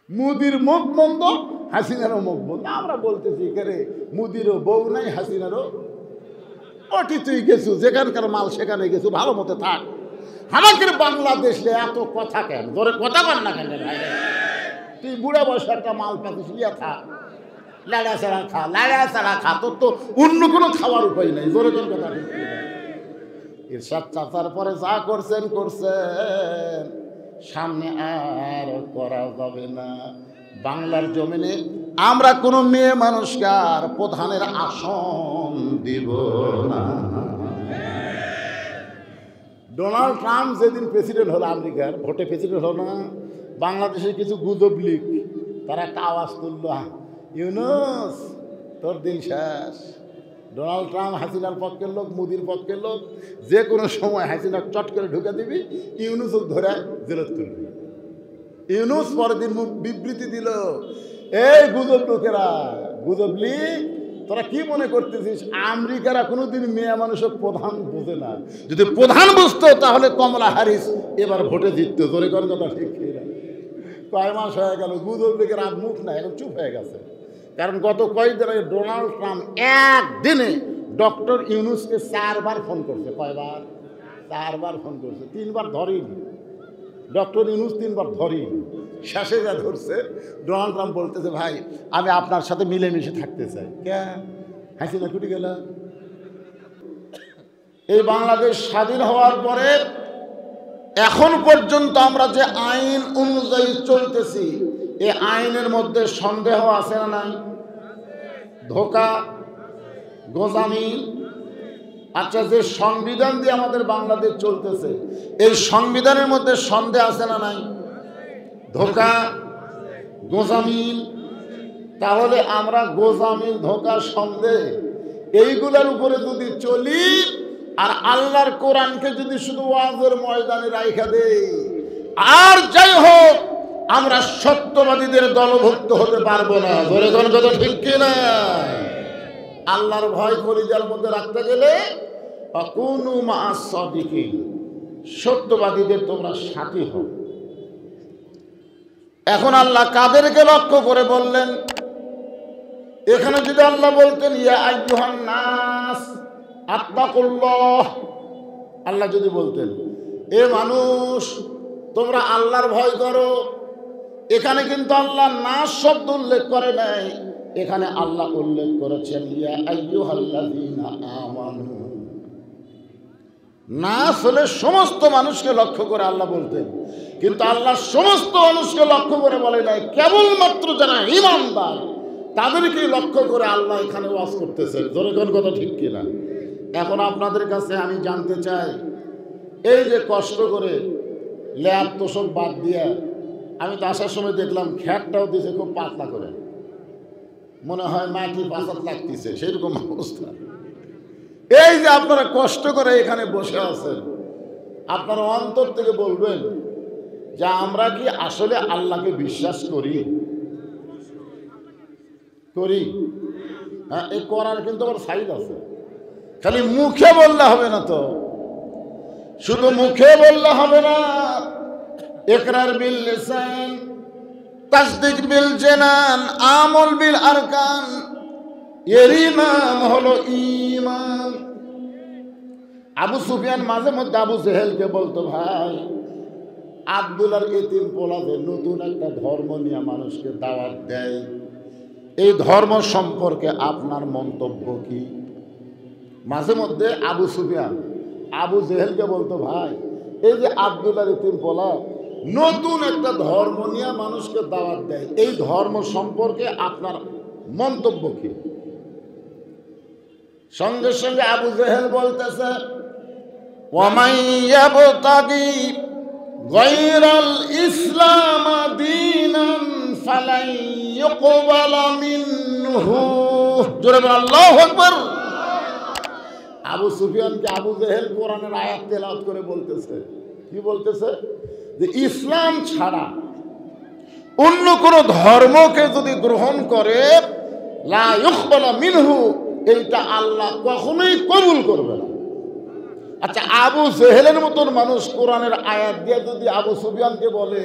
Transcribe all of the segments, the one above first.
মুদির মুখ বন্ধ, হাসিনারও মুখ বন্ধ। আমরা বলতেছি রে মুদিরও বউ নাই, হাসিনারও ওটি তুই গেছু, যেখানকার মাল সেখানে গেছু, ভালো মতো থাক। আমাদের বাংলাদেশে এত কথা কেন? তোর কথা বল না কেন ভাই? তুই বুড়া বয়সে একটা মাল পাতিস, লিয়া থাক, লাড়া ছাড়া খা, লাড়া ছাড়া খা, তোর তো অন্য কোনো খাওয়ার উপায় নাই। জোরে কোন কথা ঠিক? ইরশাদ চাচার পরে যা করছেন করছেন, সামনে আর করা যাবে না। বাংলার জমিনে আমরা কোনো মেয়ে মানুষকে আর প্রধানের আসন দিব না। ডোনাল্ড ট্রাম্প যেদিন প্রেসিডেন্ট হলো, আমেরিকার ভোটে প্রেসিডেন্ট হলো না, বাংলাদেশের কিছু গুজব লিগ তারা একটা আওয়াজ তুলল, ইউনুস তোর দিন শেষ। ডোনাল্ড ট্রাম্প হাসিনার পক্ষের লোক, মোদির পক্ষের লোক, যে কোনো সময় হাসিনা চট করে ঢুকে দিবি, ইউনুসও ধরে জেলত তুলবি। ইউনুস পরের দিন বিবৃতি দিল, এই গুজব লোকেরা, গুজব লিগ, তোরা কি মনে করতেছিস আমেরিকারা কোনোদিন মেয়ে মানুষের প্রধান বোঝে না? যদি প্রধান বুঝতো তাহলে কমলা হ্যারিস এবার ভোটে জিততো। তোরে কোন কথা ঠিক? কয় মাস হয়ে গেল গুজব লিগের আর মুখ নাই, এখন চুপ হয়ে গেছে। কারণ গত কয়েকদিন আগে ডোনাল্ড ট্রাম্প একদিনে ডক্টর ইউনুসকে 4 বার ফোন করছে। কয়বার? 4 বার ফোন করছে, 3 বার ধরেনি ডক্টর ইউনুস, 3 বার ধরেনি। শেষে যা ধরছে, ডোনাল্ড ট্রাম্প বলতেছে, ভাই আমি আপনার সাথে মিলেমিশে থাকতে চাই। কে? হাসিনা কুটি গেল। এই বাংলাদেশ স্বাধীন হওয়ার পরে এখন পর্যন্ত আমরা যে আইন অনুযায়ী চলতেছি, এই আইনের মধ্যে সন্দেহ আছে না নাই? ধোঁকা, গোজামি। আচ্ছা, যে সংবিধান দিয়ে আমাদের বাংলাদেশ চলতেছে, এই সংবিধানের মধ্যে সন্দেহ আছে না নাই? ধোঁকা, গোজামিল। তাহলে আমরা গোজামিল, ধোঁকা, সন্দেহ এইগুলোর উপরে যদি চলি আর আল্লাহর কোরআনকে যদি শুধু ওয়াজের ময়দানে রাইখা দেই, আর যাই হোক আমরা সত্যবাদীদের দলভুক্ত হতে পারবো না। ধরে কোন কথা ঠিক কিনা? আল্লাহর ভয় কলিজার মধ্যে রাখতে গেলে আকুনু মা'আস সাদিকিন, সত্যবাদীদের তোমরা সাথী হও। এখন আল্লাহ কাদেরকে লক্ষ্য করে বললেন? এখানে যদি আল্লাহ বলতেন ইয়া আইয়ুহান নাস আত্তাকুল্লাহ, আল্লাহ যদি বলতেন এ মানুষ তোমরা আল্লাহর ভয় করো, এখানে কিন্তু আল্লাহ নাস শব্দ উল্লেখ করে নাই, এখানে আল্লাহ উল্লেখ করেছেন ইয়া আইয়ুহাল্লাযীনা আমানু। নাস হলে সমস্ত মানুষকে লক্ষ্য করে আল্লাহ বলতেন, কিন্তু আল্লাহ সমস্ত মানুষকে লক্ষ্য করে বলে নাই, কেবলমাত্র যারা ঈমানদার তাদেরকে লক্ষ্য করে আল্লাহ এখানে ওয়াজ করতেছেন। ধরে কোন কথা ঠিক কিনা? এখন আপনাদের কাছে আমি জানতে চাই, এই যে কষ্ট করে ল্যাব তোষক বাদ দিয়ে, আমি তো আসার সময় দেখলাম খ্যাটটাও দিয়েছে খুব পাতলা করে, মনে হয় মাটি বাঁচাত লাগতেছে, সেরকম অবস্থা। এই যে আপনারা কষ্ট করে এখানে বসে আছেন, আপনারা অন্তর থেকে বলবেন যে আমরা কি আসলে আল্লাহকে বিশ্বাস করি? করি? হ্যাঁ, এই করার কিন্তু আবার সাইড আছে। খালি মুখে বললে হবে না তো, শুধু মুখে বললে হবে না। ইকরার বিল লিসান, তাসদীক বিল জানান, আমল বিল আরকান, এরই নাম হলো ঈমান। আবু সুফিয়ান মাঝে মধ্যে আবু জেহেলকে বলতো, ভাই আব্দুল্লাহর এতিম পোলাদে নতুন একটা ধর্ম নিয়ে মানুষকে দাওয়াত দেয়, এই ধর্ম সম্পর্কে আপনার মন্তব্য কি? মাঝে মধ্যে আবু সুফিয়ান আবু জেহেলকে বলতো, ভাই এই যে আব্দুল্লাহর এতিম পোলা নতুন একটা ধর্ম নিয়ে মানুষকে দাওয়াত দেয়, এই ধর্ম সম্পর্কে আপনার মন্তব্য কি? সঙ্গে সঙ্গে আবু জেহেল বলতেছে, ওয়ামান ইয়াবতাগি গায়রাল ইসলাম দীনান ফালাই ইউকবালা মিনহু। জোরে বলেন আল্লাহু আকবার। আবু সুফিয়ানকে আবু জেহেল কোরআনের আয়াত তেলাওয়াত করে বলতেছে, কি বলতেছে? যে ইসলাম ছাড়া অন্য কোন ধর্মকে যদি গ্রহণ করে, লা ইউকবালা মিনহু, এইটা আল্লাহ কখনোই কবুল করবে না। আচ্ছা, আবু জেহেলের মতন মানুষ কোরআনের আয়াত দিয়ে যদি আবু সুফিয়ানকে বলে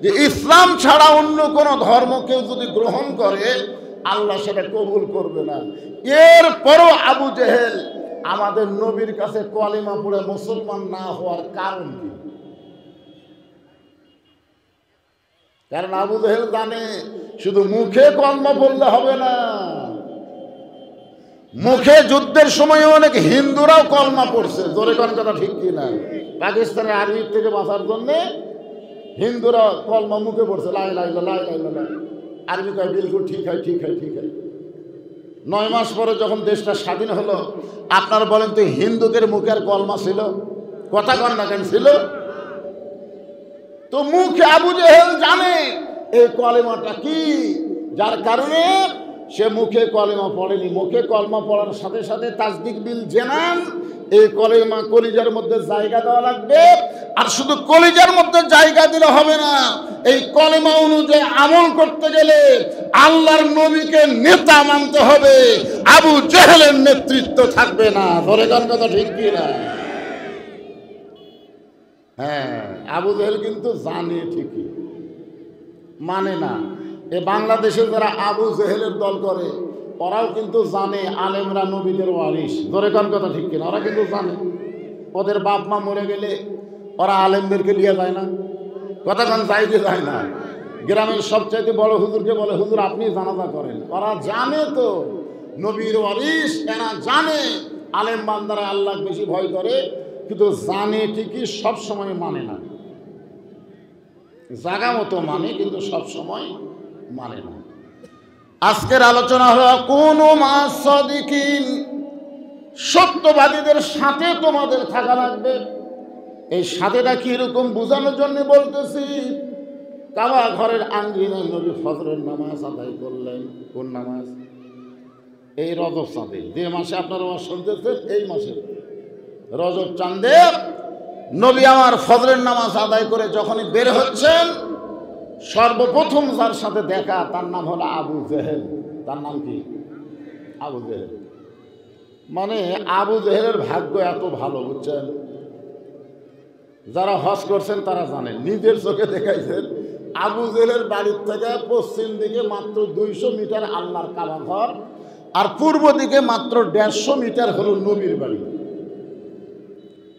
যে ইসলাম ছাড়া অন্য কোন ধর্ম কেউ যদি গ্রহণ করে আল্লাহ সেটা কবুল করবে না, এরপরও আবু জেহেল আমাদের নবীর কাছে কলিমা পড়ে মুসলমান না হওয়ার কারণ কি? কারণ আবু জেহেল জানে শুধু মুখে কলমা পড়লে হবে না, মুখে যুদ্ধের সময় অনেক হিন্দুরাও কলমা পড়ছে। জোরে কোন কথা ঠিক কিনা? পাকিস্তানের আর্মির থেকে বাঁচার জন্য হিন্দুরা কলমা মুখে পড়ছে, লাই লাই লাই লাই লাই। আর্মি কয় বিলকুল ঠিক হয়, ঠিক হয়, ঠিক হয়। 9 মাস পরে যখন দেশটা স্বাধীন হলো, আপনারা বলেন তো হিন্দুদের মুখে আর কলমা ছিল? কথা কন না কেন ছিল? তো মুখে আবু জেহেল জানে এই কলেমাটা কি, যার কারণে সে মুখে কলেমা পড়েনি। মুখে কলমা পড়ার সাথে সাথে তাসদিক বিল জানান, এই কলেমা কলিজার মধ্যে জায়গা দেওয়া লাগবে। আর শুধু কলিজার মধ্যে জায়গা দিলে হবে না, এই কলেমা অনুযায়ী আমল করতে গেলে আল্লাহর নবীকে নেতা মানতে হবে, আবু জেহেলের নেতৃত্ব থাকবে না। ধরে গান কথা ঠিক কি না? হ্যাঁ, আবু জেহেল কিন্তু জানে ঠিকই, মানে না। এ বাংলাদেশে যারা আবু জেহেলের দল করে ওরাও কিন্তু জানে আলেমরা নবীদের ওয়ারিস। ধরে কোন কথা ঠিক কিনা? ওরা কিন্তু জানে ওদের বাপ মা মরে গেলে ওরা আলেমদেরকে নিয়ে যায় না। কথা কোন চাইতে যায় না। গ্রামের সবচাইতে বড় হুজুরকে বলে, হুজুর আপনি জানাজা করেন। ওরা জানে তো নবীর ওয়ারিস, এরা জানে আলেম বান্দারা আল্লাহ বেশি ভয় করে, কিন্তু জানে ঠিকই সব সময় মানে না। জাগা মতো মানে, কিন্তু সব সময় মানে না। আজকের আলোচনা হলো কোন মাসাদিকিন, সত্যবাদীদের সাথে তোমাদের থাকা লাগবে। এই সাথেটা কি এরকম বোঝানোর জন্য বলতেছি। কাবা ঘরের আঙ্গিনায় নবী ফজরের নামাজ আদায় করলেন। কোন নামাজ? এই রজব চাঁদে, যে মাসে আপনারা শুনতেছেন, এই মাসে রজব চাঁদে নবী আমার ফজরের নামাজ আদায় করে যখনই বের হচ্ছেন, সর্বপ্রথম যার সাথে দেখা তার নাম হলো আবু জেহেল। তার নাম কি? আবু জেহেল। মানে আবু জেহেলের ভাগ্য এত ভালো, বুঝছেন? যারা হজ করছেন তারা জানেন, নিজের চোখে দেখাইছেন। আবু জেহেলের বাড়ির থেকে পশ্চিম দিকে মাত্র 200 মিটার আল্লাহর কাবা ঘর, আর পূর্ব দিকে মাত্র 150 মিটার হলো নবীর বাড়ি।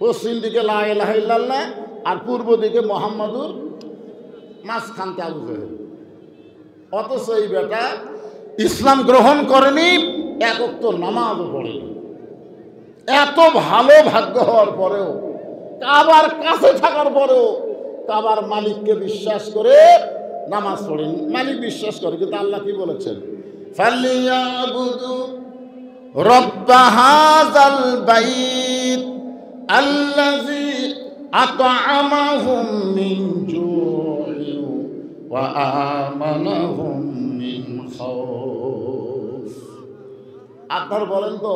পশ্চিম দিকে লা ইলাহা ইল্লাল্লাহ আর পূর্ব দিকে মুহাম্মাদুর, মাঝখানতে আবু জেহেল। অথচ এই বেটা ইসলাম গ্রহণ করেনি, এক ওয়াক্ত নামাজও পড়েনি। এত ভালো ভাগ্য হওয়ার পরেও, কাবার কাছে থাকার পরেও কাবার মালিককে বিশ্বাস করে নামাজ পড়েন। মালিক বিশ্বাস করে, কিন্তু আল্লাহ কি বলেছেন? ফালিয়াবুদু রব্ব হাযাল বাইত আল্লাযী আত'আমাহুম মিন জু'ইন ওয়া আমানাহুম মিন খাউফ। আপনারা বলেন তো,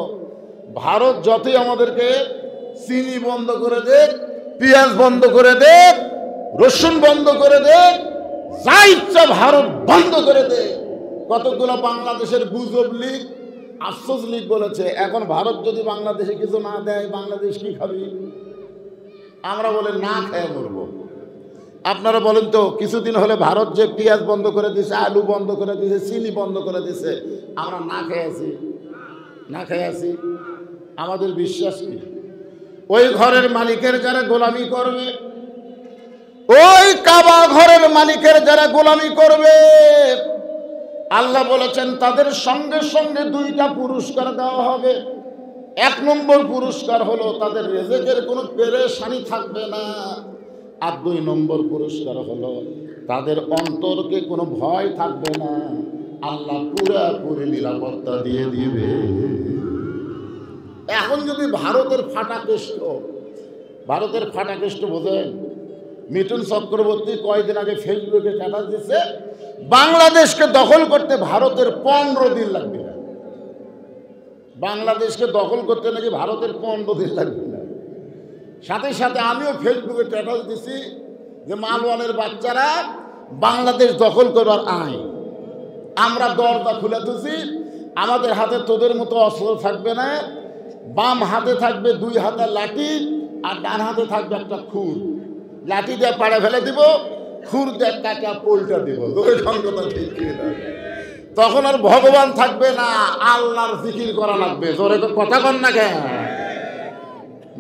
ভারত যতই আমাদেরকে চিনি বন্ধ করে দেখ, পেঁয়াজ বন্ধ করে দেখ, রসুন বন্ধ করে দেখ, যা ইচ্ছা ভারত বন্ধ করে দেখ, কতগুলো বাংলাদেশের গুজব লীগ, আফসোস লীগ বলেছে এখন ভারত যদি বাংলাদেশে কিছু না দেয় বাংলাদেশ কি খাবি? আমরা বলে না খেয়ে মরবো। আপনারা বলেন তো, কিছুদিন হলে ভারত যে পেঁয়াজ বন্ধ করে দিয়েছে, আলু বন্ধ করে দিয়েছে, চিনি বন্ধ করে দিয়েছে, আমরা না খেয়ে আছি, না খেয়ে আছি। আমাদের বিশ্বাস কি? ওই ঘরের মালিকের যারা গোলামি করবে, ওই কাবা ঘরের মালিকের যারা গোলামি করবে, আল্লাহ বলেছেন তাদের সঙ্গে সঙ্গে 2টা পুরস্কার দেওয়া হবে। 1 নম্বর পুরস্কার হলো তাদের রিজিকের কোনো পেরেশানি থাকবে না, আর 2 নম্বর পুরস্কার হলো তাদের অন্তরকে কোনো ভয় থাকবে না, আল্লাহ পুরোপুরি নিরাপত্তা দিয়ে দিবে। এখন যদি ভারতের ফাটাকেষ্ট বোঝেন, মিঠুন চক্রবর্তী কয়েকদিন আগে ফেসবুকে স্ট্যাটাস দিচ্ছে, বাংলাদেশকে দখল করতে ভারতের 15 দিন লাগবে না। বাংলাদেশকে দখল করতে নাকি ভারতের 15 দিন লাগবে না। সাথে সাথে আমিও ফেসবুকে স্ট্যাটাস দিছি যে মালওয়ানের বাচ্চারা বাংলাদেশ দখল করার আইন, আমরা দরজা খুলে দিছি, আমাদের হাতে তোদের মতো অস্ত্র থাকবে না, বাম হাতে থাকবে 2 হাতে লাঠি, আর ডান হাতে থাকবে একটা খুর, লাঠি দিয়ে পাড়ে ফেলে দিব, খুর দিয়ে কাটা পোলটা দিব। কথা ঠিক না? তখন আর ভগবান থাকবে না, আল্লাহর জিকির করা লাগবে। জোরে কথা কন না কেন?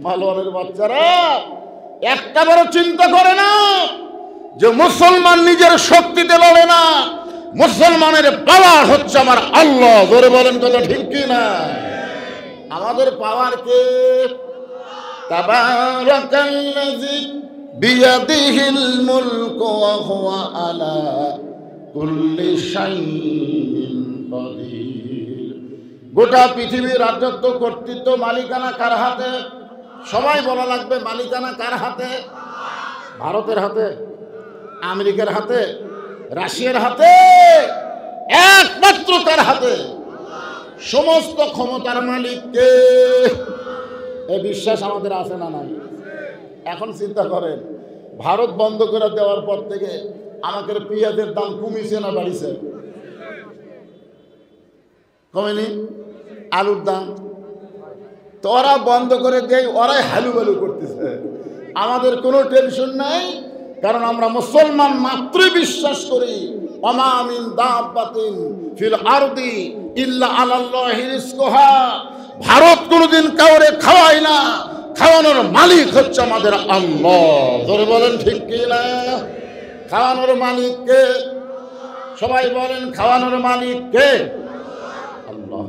মালওয়ানের বাচ্চারা একটা বড় চিন্তা করে না যে মুসলমান নিজের শক্তিতে লড়ে না, মুসলমানের পাওয়ার হচ্ছে আমার আল্লাহ। জোরে বলেন কথা ঠিক কি না? আমাদের পাওয়ার কে? তাবারাকাল্লাযী বিয়াদিহিল মুলকু ওয়া হুয়া আলা কুল্লি শাইইন কাদির। গোটা পৃথিবীর রাজত্ব, কর্তৃত্ব, মালিকানা কার হাতে? সবাই বলা লাগবে, মালিকানা কার হাতে? ভারতের হাতে, আমেরিকার হাতে, রাশিয়ার হাতে? একমাত্র তার হাতে। সমস্ত ক্ষমতার মালিক কে? এই বিশ্বাস আমাদের আছে না নাই? এখন চিন্তা করেন, ভারত বন্ধ করে দেওয়ার পর থেকে আমাদের পেঁয়াজের দাম কমিছে না বাড়িছে? কমেনি? আলুর দাম তো ওরা বন্ধ করে দেয়, ওরাই হালু বালু করতেছে। আমাদের কোনো টেনশন নাই, কারণ আমরা মুসলমান মাত্রই বিশ্বাস করি ওমা মিন দাব্বাতিন ফিল আরদি ইল্লা আলাল্লাহি রিজকুহা। ভারত কোনোদিন কাউরে খাওয়ায় না, খাওয়ানোর মালিক হচ্ছে আমাদের আল্লাহ। ধরে বলেন ঠিক কি না? খাওয়ানোর মালিক কে? সবাই বলেন, খাওয়ানোর মালিক কে? আল্লাহ।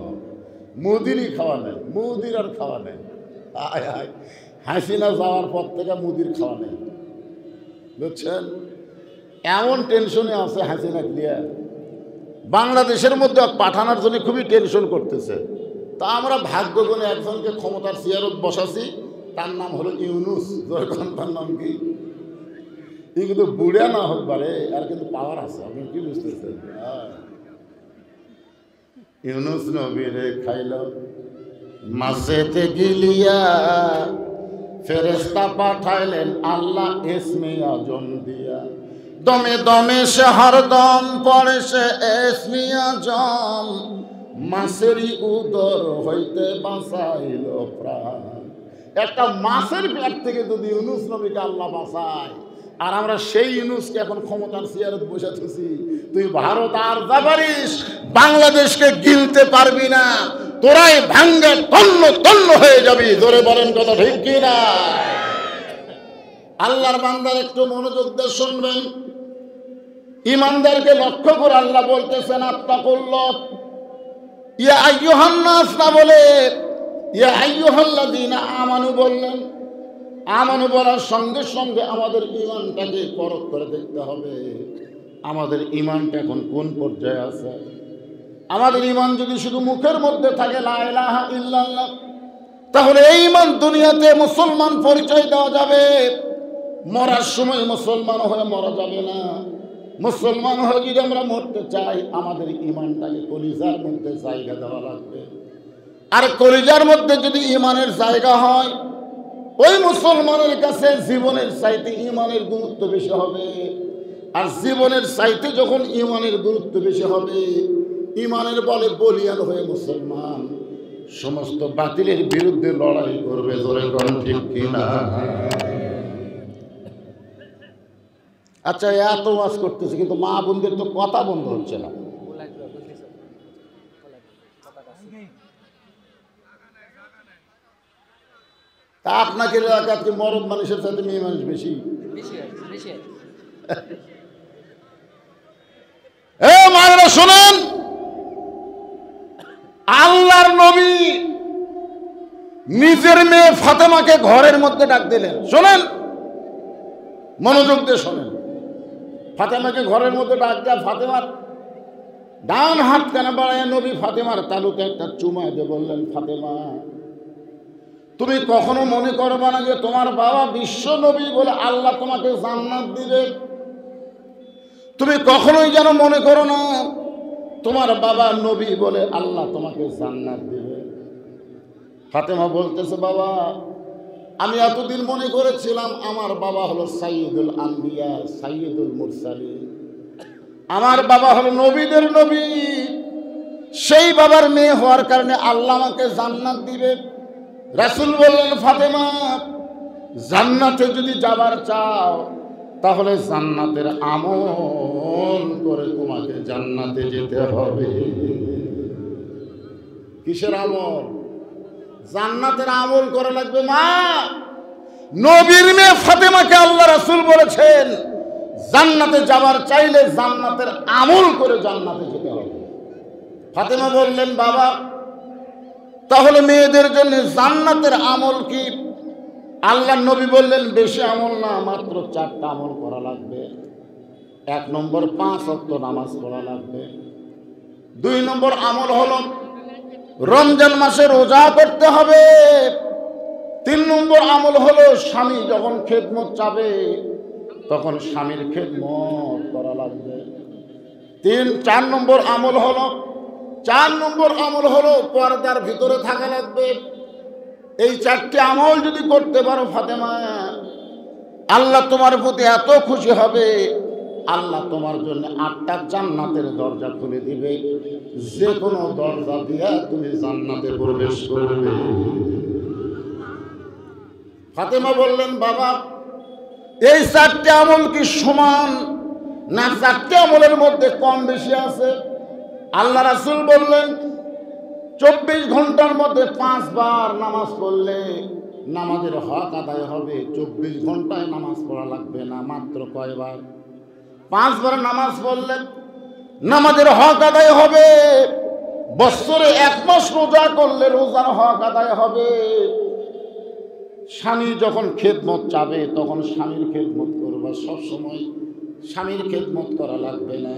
মুদিরই খাওয়া নেই, মুদির আর খাওয়া নেই। আয় আয়, হাসিনা যাওয়ার পর থেকে মুদির খাওয়া নেই, বুঝছেন? এমন টেনশনে আছে হাসিনা ক্লিয়ার। বাংলাদেশের মধ্যে পাঠানোর জন্য খুবই টেনশন করতেছে। তা আমরা ভাগ্য গুণে একজনকে ক্ষমতার চেয়ারত বসাছি, তার নাম হলো ইউনুস। তার নাম কি? এই কিন্তু বুড়া না হোক পারে, আর কিন্তু পাওয়ার আছে। আপনি কি বুঝতেছেন? ইউনুস নবীরে খাইল মাছেতে গিলিয়া, ফেরেশতা পাঠাইলেন আল্লাহ ইসমে আজম দিয়া। দমে দমে সে হরদম পড়ে সে ইসমে আজম, মাছেরই উদর হইতে বাঁচাইল প্রাণ। একটা মাছের পেট থেকে যদি ইউনুস নবীকে আল্লাহ বাঁচায়, আর আমরা সেই ইউনুসকে এখন ক্ষমতার চেয়ারত বসে থাকি, তুই ভারত আর যা পারিস বাংলাদেশকে গিলতে পারবি না, তোরাই ভাঙ্গে তন্ন তন্ন হয়ে যাবি। ধরে বলেন কথা ঠিক কি না? আল্লাহর বান্দার একটু মনোযোগ দিয়ে শুনবেন। ঈমানদারকে লক্ষ্য করে আল্লাহ বলতেছেন আত্তাকুল্লাহ। ইয়া আইয়ুহান নাস না বলে ইয়া আইয়ুহাল্লাযীনা আমানু বললেন। আমানু বলার সঙ্গে সঙ্গে আমাদের ঈমানটাকে পরখ করে দেখতে হবে, আমাদের ঈমানটা এখন কোন পর্যায়ে আছে। আমাদের ঈমান যদি শুধু মুখের মধ্যে থাকে লা ইলাহা ইল্লাল্লাহ, তাহলে এই ঈমান দুনিয়াতে মুসলমান পরিচয় দেওয়া যাবে, মরার সময় মুসলমান হয়ে মরা যাবে না। মুসলমান হয়ে যদি আমরা মরতে চাই, আমাদের ঈমানটাকে কলিজার মধ্যে জায়গা দেওয়া লাগবে। আর কলিজার মধ্যে যদি ঈমানের জায়গা হয়, ওই মুসলমানের কাছে জীবনের চাইতে ঈমানের গুরুত্ব বেশি হবে। আর জীবনের চাইতে যখন ঈমানের গুরুত্ব বেশি হবে, ঈমানের বলে বলিয়ান হয়ে মুসলমান সমস্ত বাতিলের বিরুদ্ধে লড়াই করবে। জোরে বলেন ঠিক কিনা? আচ্ছা, এত ওয়াজ করতেছে কিন্তু মা বোনদের তো কথা বন্ধ হচ্ছে না। তা আপনাকে এলাকাতে মরদ মানুষের সাথে মেয়ে মানুষ বেশি। মায়েরা শোনেন, আল্লাহর নবী নিজের মেয়ে ফাতেমাকে ঘরের মধ্যে ডাক দিলেন। শোনেন, মনোযোগ দিয়ে শোনেন। ফাতেমাকে ঘরের মধ্যে ডাক দেয়া, ফাতেমার ডান হাত কেন বাড়ায় নবী ফাতেমার তালুতে একটা চুমা দিয়ে বললেন, ফাতেমা তুমি কখনো মনে করবে না যে তোমার বাবা বিশ্ব নবী বলে আল্লাহ তোমাকে জান্নাত দিবে। তুমি কখনোই যেন মনে করো না তোমার বাবা নবী বলে আল্লাহ তোমাকে জান্নাত দিবে। ফাতেমা বলতেছে, বাবা আমি এতদিন মনে করেছিলাম আমার বাবা হলো সাইয়্যিদুল আম্বিয়া, সাইয়্যিদুল মুরসালিন, আমার বাবা হলো নবীদের নবী, সেই বাবার মেয়ে হওয়ার কারণে আল্লাহ আমাকে জান্নাত দিবে। রাসূল বললেন, ফাতেমা জান্নাতে যদি যাবার চাও তাহলে জান্নাতের আমল করে তোমাকে জান্নাতে যেতে হবে। কিসের আমল? জান্নাতের আমল করা লাগবে। মা, নবীর মেয়ে ফাতেমাকে আল্লাহ রাসূল বলেছেন জান্নাতে যাবার চাইলে জান্নাতের আমল করে জান্নাতে যেতে হবে। ফাতেমা বললেন, বাবা তাহলে মেয়েদের জন্য জান্নাতের আমল কি? আল্লাহ নবী বললেন, বেশি আমল না, মাত্র 4টা আমল করা লাগবে। 1 নম্বর 5 ওয়াক্ত নামাজ পড়া লাগবে। 2 নম্বর আমল হলো রমজান মাসে রোজা করতে হবে। 3 নম্বর আমল হলো স্বামী যখন খেদমত চাবে তখন স্বামীর খেদমত করা লাগবে। 4 নম্বর আমল হলো পর্দার ভিতরে থাকা লাগবে। এই 4টি আমল যদি করতে পারো ফাতেমা, আল্লাহ তোমার প্রতি এত খুশি হবে, আল্লাহ তোমার জন্য 8টা জান্নাতের দরজা খুলে দিবে। যে কোনো দরজা দিয়া তুমি জান্নাতে প্রবেশ করবে। ফাতেমা বললেন, বাবা এই 4টি আমল কি সমান, না 4টি আমলের মধ্যে কম বেশি আছে? আল্লাহ রাসূল বললেন, 24 ঘন্টার মধ্যে 5 বার নামাজ পড়লে নামাজের হক আদায় হবে। 24 ঘন্টায় নামাজ পড়া লাগবে না, মাত্র কয়বার? 5 বার নামাজ পড়লে নামাজের হক আদায় হবে। বছরে 1 মাস রোজা করলে রোজার হক আদায় হবে। স্বামী যখন খেদমত চাবে তখন স্বামীর খেদমত করবা। সবসময় স্বামীর খেদমত করা লাগবে না।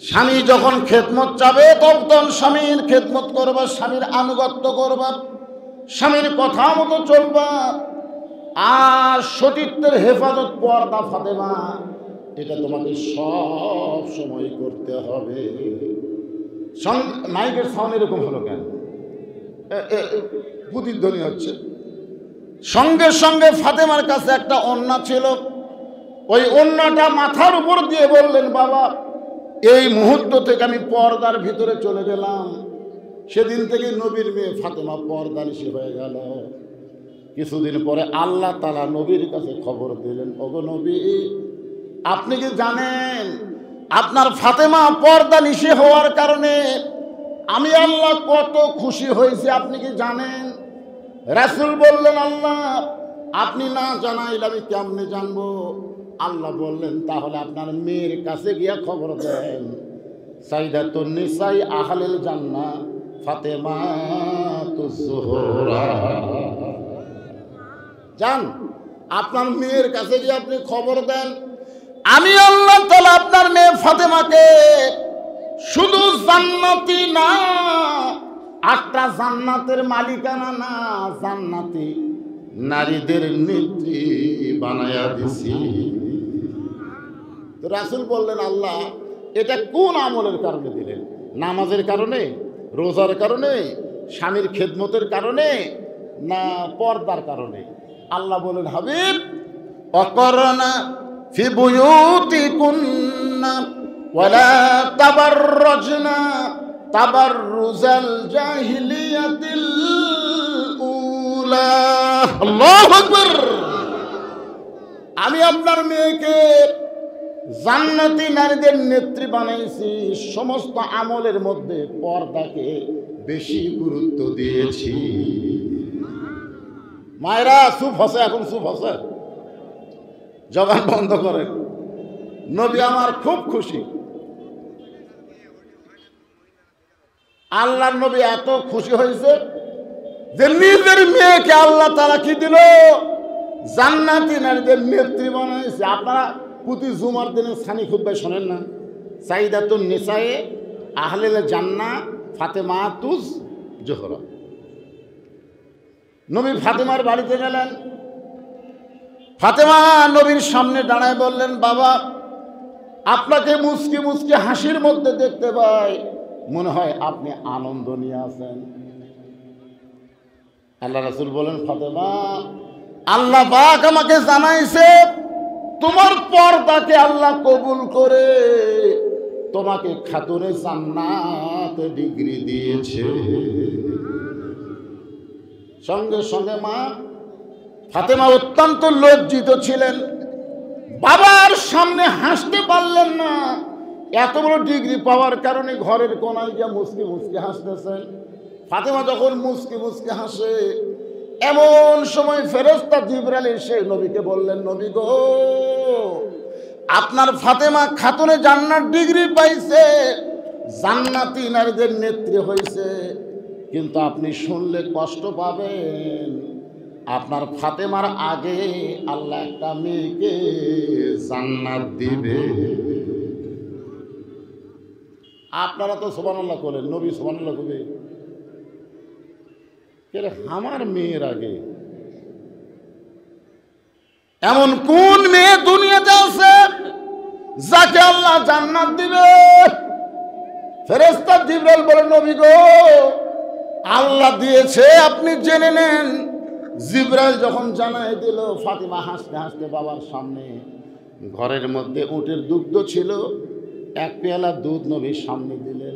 স্বামী যখন খেদমত চাবে তখন স্বামীর খেদমত করবা, স্বামীর আনুগত্য করবা, স্বামীর কথা মতো চলবা। আর সতীত্বের হেফাজত পর্দা ফাতেমা, এটা তোমাকে সব সময় করতে হবে। মাইকের সাউন্ড এরকম হলো কেন? প্রতিধ্বনি হচ্ছে। সঙ্গে সঙ্গে ফাতেমার কাছে একটা ওড়না ছিল, ওই ওড়নাটা মাথার উপর দিয়ে বললেন, বাবা এই মুহূর্ত থেকে আমি পর্দার ভিতরে চলে গেলাম। সেদিন থেকে নবীর মেয়ে ফাতেমা পর্দানিশী হয়ে গেল। কিছুদিন পরে আল্লাহ তাআলা নবীর কাছে খবর দিলেন, ওগো নবী, আপনি কি জানেন আপনার ফাতেমা পর্দানিশী হওয়ার কারণে আমি আল্লাহ কত খুশি হয়েছি? আপনি কি জানেন? রাসূল বললেন, আল্লাহ আপনি না জানাইলে আমি কেমনে জানবো? আল্লাহ বললেন, তাহলে আপনার মেয়ের কাছে গিয়া খবর দেন, সাইয়্যিদাতুন নিসাই আহলিল জান্নাহ ফাতেমাতুজ জোহরা। যান আপনার মেয়ের কাছে গিয়ে আপনি খবর দেন, আমি আল্লাহ তাআলা আপনার মেয়ে ফাতেমাকে শুধু জান্নাতি না, 8টা জান্নাতের মালিকানা না, জান্নাতি নারীদের নেত্রী বানায়া দিছি। তো রাসূল বললেন, আল্লাহ এটা কোন আমলের কারণে দিলেন? নামাজের কারণে, রোজার কারণে, স্বামীর খেদমতের কারণে, না পর্দার কারণে? আল্লাহ বলেন, হাবিব অকরনা ফি বুয়ুতিকুন্না ওয়ালা তাবাররাজনা তাবাররুজাল জাহিলিয়াতিল উলা। আল্লাহু আকবার। আমি আপনার মেয়েকে জান্নাতি নারীদের নেত্রী বানাইছি। সমস্ত আমলের মধ্যে পর্দাকে বেশি গুরুত্ব দিয়েছি। মায়েরা চুপ হসে, এখন চুপ হসে, জবান বন্ধ করেন। নবী আমার খুব খুশি। আল্লাহর নবী এত খুশি হয়েছে যে নিজের মেয়েকে আল্লাহ তাআলা কি দিল? জান্নাতি নারীদের নেত্রী বানাইছে। আপনারা প্রতি জুমার দিনে সানি খুতবা শোনেন না? সাইয়্যিদাতুন নিসাই আহলিল জান্নাহ ফাতেমাতুজ জোহরা। নবী ফাতেমার বাড়িতে গেলেন। ফাতেমা নবীর সামনে দাঁড়ায় বললেন, বাবা আপনাকে মুচকি মুচকি হাসির মধ্যে দেখতে পাই, মনে হয় আপনি আনন্দ নিয়ে আছেন। আল্লাহ রাসূল বলেন, ফাতেমা আল্লাহ পাক আমাকে জানাইছে তোমার পর্দাকে আল্লাহ কবুল করে তোমাকে খাতুনে জান্নাত ডিগ্রি দিয়েছে। সঙ্গে সঙ্গে মা ফাতেমা অত্যন্ত লজ্জিত ছিলেন, বাবার সামনে হাসতে পারলেন না। এত বড় ডিগ্রি পাওয়ার কারণে ঘরের কোনায় গিয়ে মুচকি মুচকি হাসতেছেন। ফাতেমা যখন মুচকি মুচকি হাসে, এমন সময় ফেরেশতা জিবরাইল এসে নবীকে বললেন, নবী গো, আপনার ফাতেমা খাতুনে জান্নাত ডিগ্রি পাইছে, জান্নাতি নারীদের নেত্রী হয়েছে, কিন্তু আপনি শুনলে কষ্ট পাবেন। আপনার ফাতেমার আগে আল্লাহ একটা মেয়েকে জান্নাত দিবে। আপনারা তো সুবহানাল্লাহ বলেন, নবী সুবহানাল্লাহ কবে? আমার মেয়ের আগে এমন কোন মেয়ে দুনিয়াতে আছে যাকে আল্লাহ জান্নাত দিবে? ফেরেশতা জিবরাইল বলেন, নবী গো, আল্লাহ দিয়েছে, আপনি জেনে নেন। জিবরাইল যখন জানাই দিল, ফাতিমা হাসতে হাসতে বাবার সামনে, ঘরের মধ্যে উটের দুগ্ধ ছিল, এক পেয়ালা দুধ নবীর সামনে দিলেন।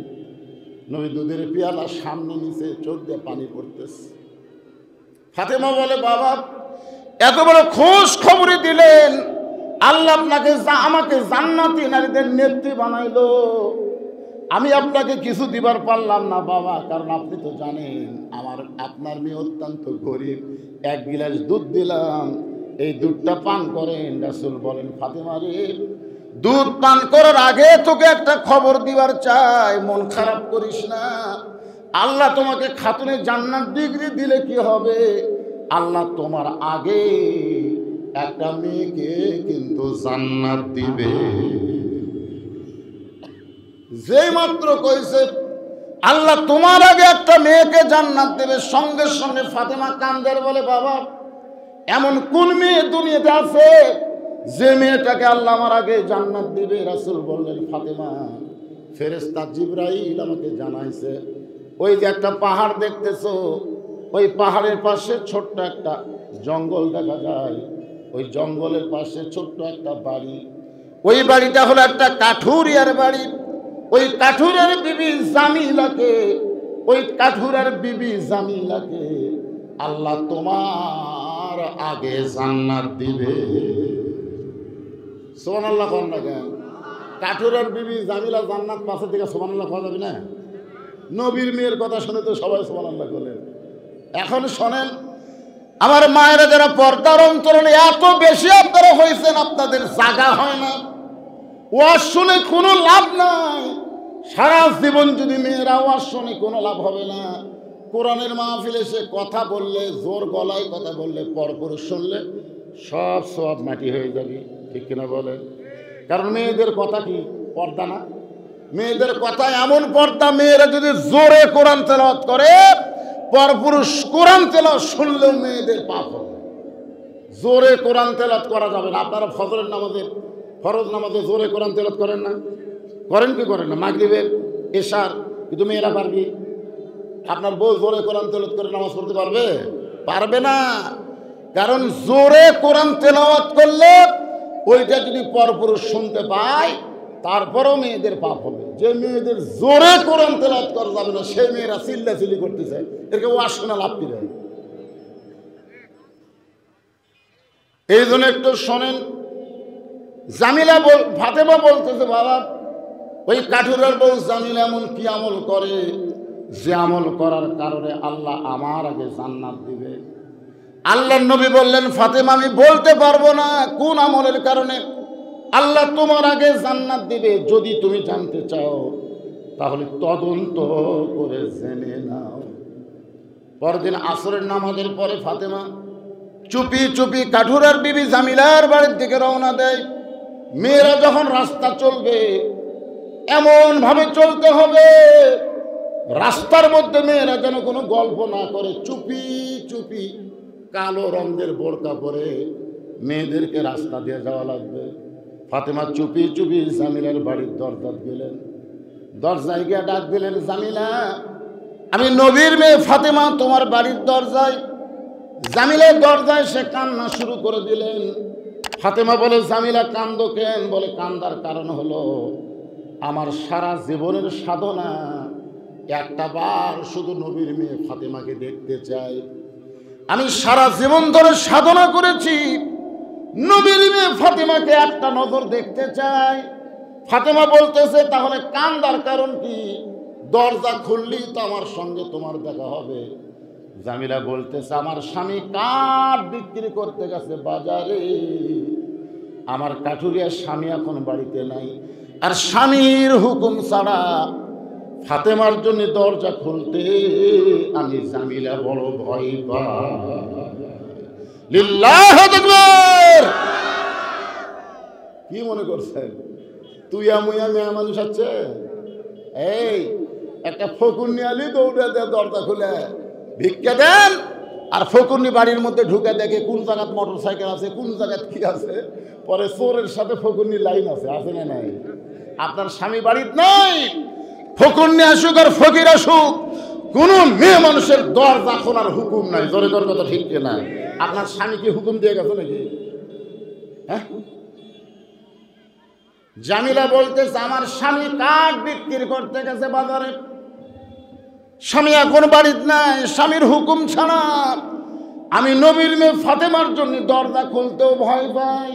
নবী দুধের পেয়ালা সামনে নিচে, চোখ দিয়ে পানি পড়তেছে। ফাতেমা বলে, বাবা, এত বড় খোঁজ খবরই দিলেন, আল্লাহ আপনাকে আমাকে জান্নাতি নারীদের নেত্রী বানাইলো, আমি আপনাকে কিছু দিবার পারলাম না বাবা, কারণ আপনি তো জানেন আপনার মেয়ে অত্যন্ত গরিব। এক গিলাস দুধ দিলাম, এই দুধটা পান করেন। রাসূল বলেন, ফাতেমা রে, দুধ পান করার আগে তোকে একটা খবর দিবার চাই, মন খারাপ করিস না। আল্লাহ তোমাকে খাতুনে জান্নাত ডিগ্রি দিলে কি হবে, আল্লাহ তোমার আগে একটা মেয়েকে কিন্তু জান্নাত দিবে। যেই মাত্র কইছে আল্লাহ তোমার আগে একটা মেয়েকে জান্নাত দেবে, সঙ্গে সঙ্গে ফাতেমা কান্দের বলে, বাবা, এমন কোন মেয়ে দুনিয়াতে আছে যে মেয়েটাকে আল্লাহ আমার আগে জান্নাত দিবে? রাসূল বললেন, ফাতেমা, ফেরেশতা জিবরাইল আমাকে জানাইছে, ওই যে একটা পাহাড় দেখতেছো, ওই পাহাড়ের পাশে ছোট্ট একটা জঙ্গল দেখা যায়, ওই জঙ্গলের পাশে ছোট্ট একটা বাড়ি, ওই বাড়িটা হলো একটা কাঠুরিয়ার বাড়ি। ওই কাঠুরের বিবি জামিলাকে, ওই কাঠুরের বিবি জামিলাকে আল্লাহ তোমার আগে জান্নাত দিবে। সুবহানাল্লাহ কোন না কেন? কাঠুরের বিবি জামিলা জান্নাত পাশে থেকে সুবহানাল্লাহ কোয়া যাবে না? নবীর মেয়ের কথা শুনে তো সবাই সুবহানাল্লাহ বলেন। এখন শোনেন, আমার মায়েরা যারা পর্দার অন্তরণে এত বেশি আপনারা হয়েছেন, আপনাদের জাগা হয় না, ওয়াজ শুনে কোনো লাভ নাই। সারা জীবন যদি মেয়েরা ওয়াজ শুনে কোনো লাভ হবে না। কোরআনের মাহফিলে সে কথা বললে, জোর গলায় কথা বললে, পরপুরুষ শুনলে সব সব মাটি হয়ে যাবে, ঠিক কিনা বলেন? কারণ মেয়েদের কথা কি পর্দা না? মেয়েদের কথা এমন পর্দা, মেয়েরা যদি জোরে কোরআন তেলাওয়াত করে, পরপুরুষ কোরআন তেলাওয়াত শুনলেও মেয়েদের পাপ হবে। জোরে কোরআন তেলাওয়াত করা যাবে না। আপনারা ফজরের নামাজে, ফরজ নামাজে জোরে কোরআন তেলাওয়াত করেন না? করেন কি করেন না? মাগরিবের, এশার, কিন্তু মেয়েরা পারবি? আপনার বউ জোরে কোরআন তেলাওয়াত করে নামাজ পড়তে পারবে? পারবে না। কারণ জোরে কোরআন তেলাওয়াত করলে ওইটা যদি পরপুরুষ শুনতে পায়, তারপরেও মেয়েদের পাপ হবে। যে মেয়েদের জোরে কোরআন তেলাওয়াত করা যাবে না, সেই মেয়েরা চিল্লাচিল্লি করতেছে, এরকে ওয়াজ শোনা লাভ কি দেয়? এই জন্য একটু শোনেন। জামিলা ফাতেমা বলতেছে, বাবা, ওই কাঠুরের বউ জামিলা এমন কি আমল করে যে আমল করার কারণে আল্লাহ আমার আগে জান্নাত দিবে? আল্লাহর নবী বললেন, ফাতেমা, আমি বলতে পারবো না কোন আমলের কারণে আল্লাহ তোমার আগে জান্নাত দিবে। যদি তুমি জানতে চাও তাহলে তদন্ত করে জেনে নাও। পরদিন আসরের নামাজের পরে ফাতেমা চুপি চুপি কাঠুরার বিবি জামিলার বাড়ির দিকে রওনা দেয়। মেয়েরা যখন রাস্তা চলবে, এমন ভাবে চলতে হবে রাস্তার মধ্যে মেয়েরা যেন কোনো গল্প না করে। চুপি চুপি কালো রঙের বোরকা পরে মেয়েদেরকে রাস্তা দিয়ে যাওয়া লাগবে। ফাতেমা চুপি চুপি জামিলার বাড়ির দরজা গেলেন। দরজায় গিয়ে ডাক দিলেন, জামিলা, আমি নবীর মেয়ে ফাতেমা তোমার বাড়ির দরজায়। জামিলার দরজায় সে কান্না শুরু করে দিলেন। ফাতেমা বলে, জামিলা কান্দো কেন? বলে, কান্দার কারণ হলো আমার সারা জীবনের সাধনা একটা বার শুধু নবীর মেয়ে ফাতেমাকে দেখতে চাই। আমি সারা জীবন ধরে সাধনা করেছি, নবীর মেয়ে ফাতেমাকে একটা নজর দেখতে চাই। ফাতেমা বলতেছে, তাহলে কান্দার কারণ কি? দরজা খুললেই তো আমার সঙ্গে তোমার দেখা হবে। জামিলা বলতেছে, আমার স্বামী কাঠ বিক্রি করতে গেছে বাজারে, আমার কাঠুরিয়ার স্বামী এখন বাড়িতে নাই, আর স্বামীর হুকুম ছাড়া ফাতেমার জন্য দরজা খুলতে আমি জামিলা বড় ভয় পাই। লিল্লাহু আকবার। কি মনে করছেন তুইয়া মুইয়া মেয়া মানুষ আছে? এই একটা ফকুন্নি আলি দৌড়ে দেয় দরজা খুলে, ভিক্ষা দেন। আর ফকুন্নি বাড়ির মধ্যে ঢুকে দেখে কোন জায়গায় মোটর সাইকেল আছে, কোন জায়গায় কি আছে। পরে চোরের সাথে ফকুন্নি লাইন আছে, আছে না নাই? আপনার স্বামী বাড়ির নাই, ফকুন্নি আসুক আর ফকির আসুক, কোন মেয়ে মানুষের দরজা খোলার হুকুম নাই। জোরে জোরে কথা ঠিক না? আপনার স্বামী কি হুকুম দিয়ে গেছে নাকি? হ্যাঁ, জামিলা বলতেছে, আমার স্বামী কাঠ বিক্রি করতে গেছে বাজারে, স্বামী এখন বাড়িতে নাই, স্বামীর হুকুম ছাড়া আমি নবীর মেয়ে ফাতেমার জন্য দরজা খুলতেও ভয় পাই।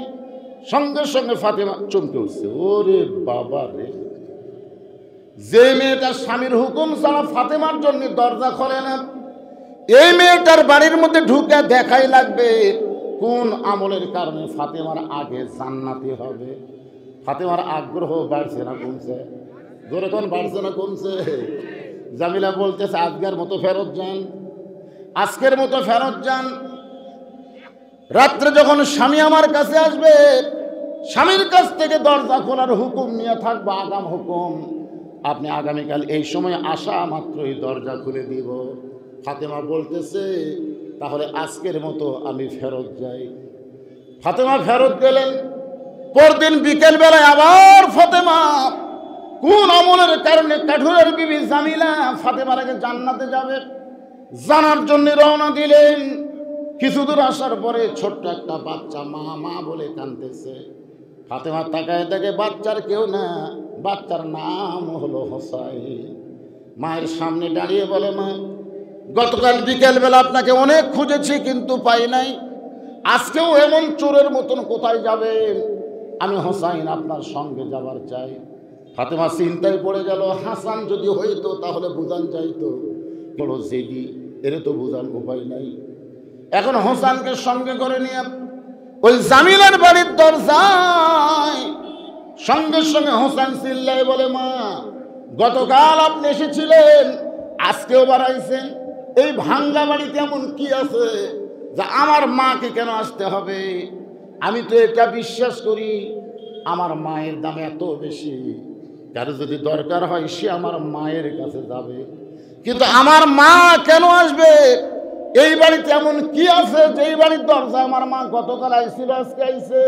সঙ্গে সঙ্গে ফাতেমা চমকে উঠছে, ওরে বাবা রে, যে মেয়েটা স্বামীর হুকুম ছাড়া ফাতেমার জন্য দরজা খোলে না, এই মেয়েটার বাড়ির মধ্যে ঢুকে দেখাই লাগবে কোন আমলের কারণে ফাতেমার আগে জান্নাতি হবে। ফাতেমার আগ্রহ বাড়ছে না কমছে? জোরে কোন বাড়ছে না কমছে? জামিলা বলতেছে, আজকের মতো ফেরত যান, আজকের মতো ফেরত যান। রাত্রে যখন স্বামী আমার কাছে আসবে, স্বামীর কাছ থেকে দরজা খোলার হুকুম নিয়ে থাকবো, আগাম হুকুম। আপনি আগামীকাল এই সময় আসা মাত্রই দরজা খুলে দিব। ফাতেমা বলতেছে, তাহলে আজকের মতো আমি ফেরত যাই। ফাতেমা ফেরত গেলেন। পরদিন বিকেল বেলায় আবার ফাতেমা কোন আমলের কারণে কাঠুরের বিবি জামিলা ফাতেমার আগে জান্নাতে যাবে জানার জন্য রওনা দিলেন। কিছু দূর আসার পরে ছোট্ট একটা বাচ্চা মা মা বলে কাঁদতেছে। ফাতেমা তাকায় দেখে বাচ্চার কেউ না, বাচ্চার নাম হলো হোসাইন। মায়ের সামনে দাঁড়িয়ে বলে, মা, গতকাল বিকেলবেলা আপনাকে অনেক খুঁজেছি কিন্তু পাই নাই, আজকেও এমন চোরের মতন কোথায় যাবেন? আমি হোসাইন আপনার সঙ্গে যাবার চাই। ফাতেমা চিন্তায় পড়ে গেল, হাসান যদি হইতো তাহলে বুঝান যাইতো, বড় জেদি, এর তো বুঝান উপায় নাই। এখন হোসানকে সঙ্গে করে নিয়ে ওই জামিলার বাড়ির দরজায় সঙ্গে সঙ্গে হোসেন চিল্লায় বলে, মা, গতকাল আপনি এসেছিলেন, আজকেও বাড়াইছেন, এই ভাঙ্গা বাড়িতে এমন কি আছে যা আমার মাকে কেন আসতে হবে? আমি তো এটা বিশ্বাস করি আমার মায়ের দাম এত বেশি, কারো যদি দরকার হয় সে আমার মায়ের কাছে যাবে, কিন্তু আমার মা কেন আসবে? এই বাড়িতে এমন কি আছে যে এই বাড়ির দরজা আমার মা গতকাল আইছিল, আজকে আইছে?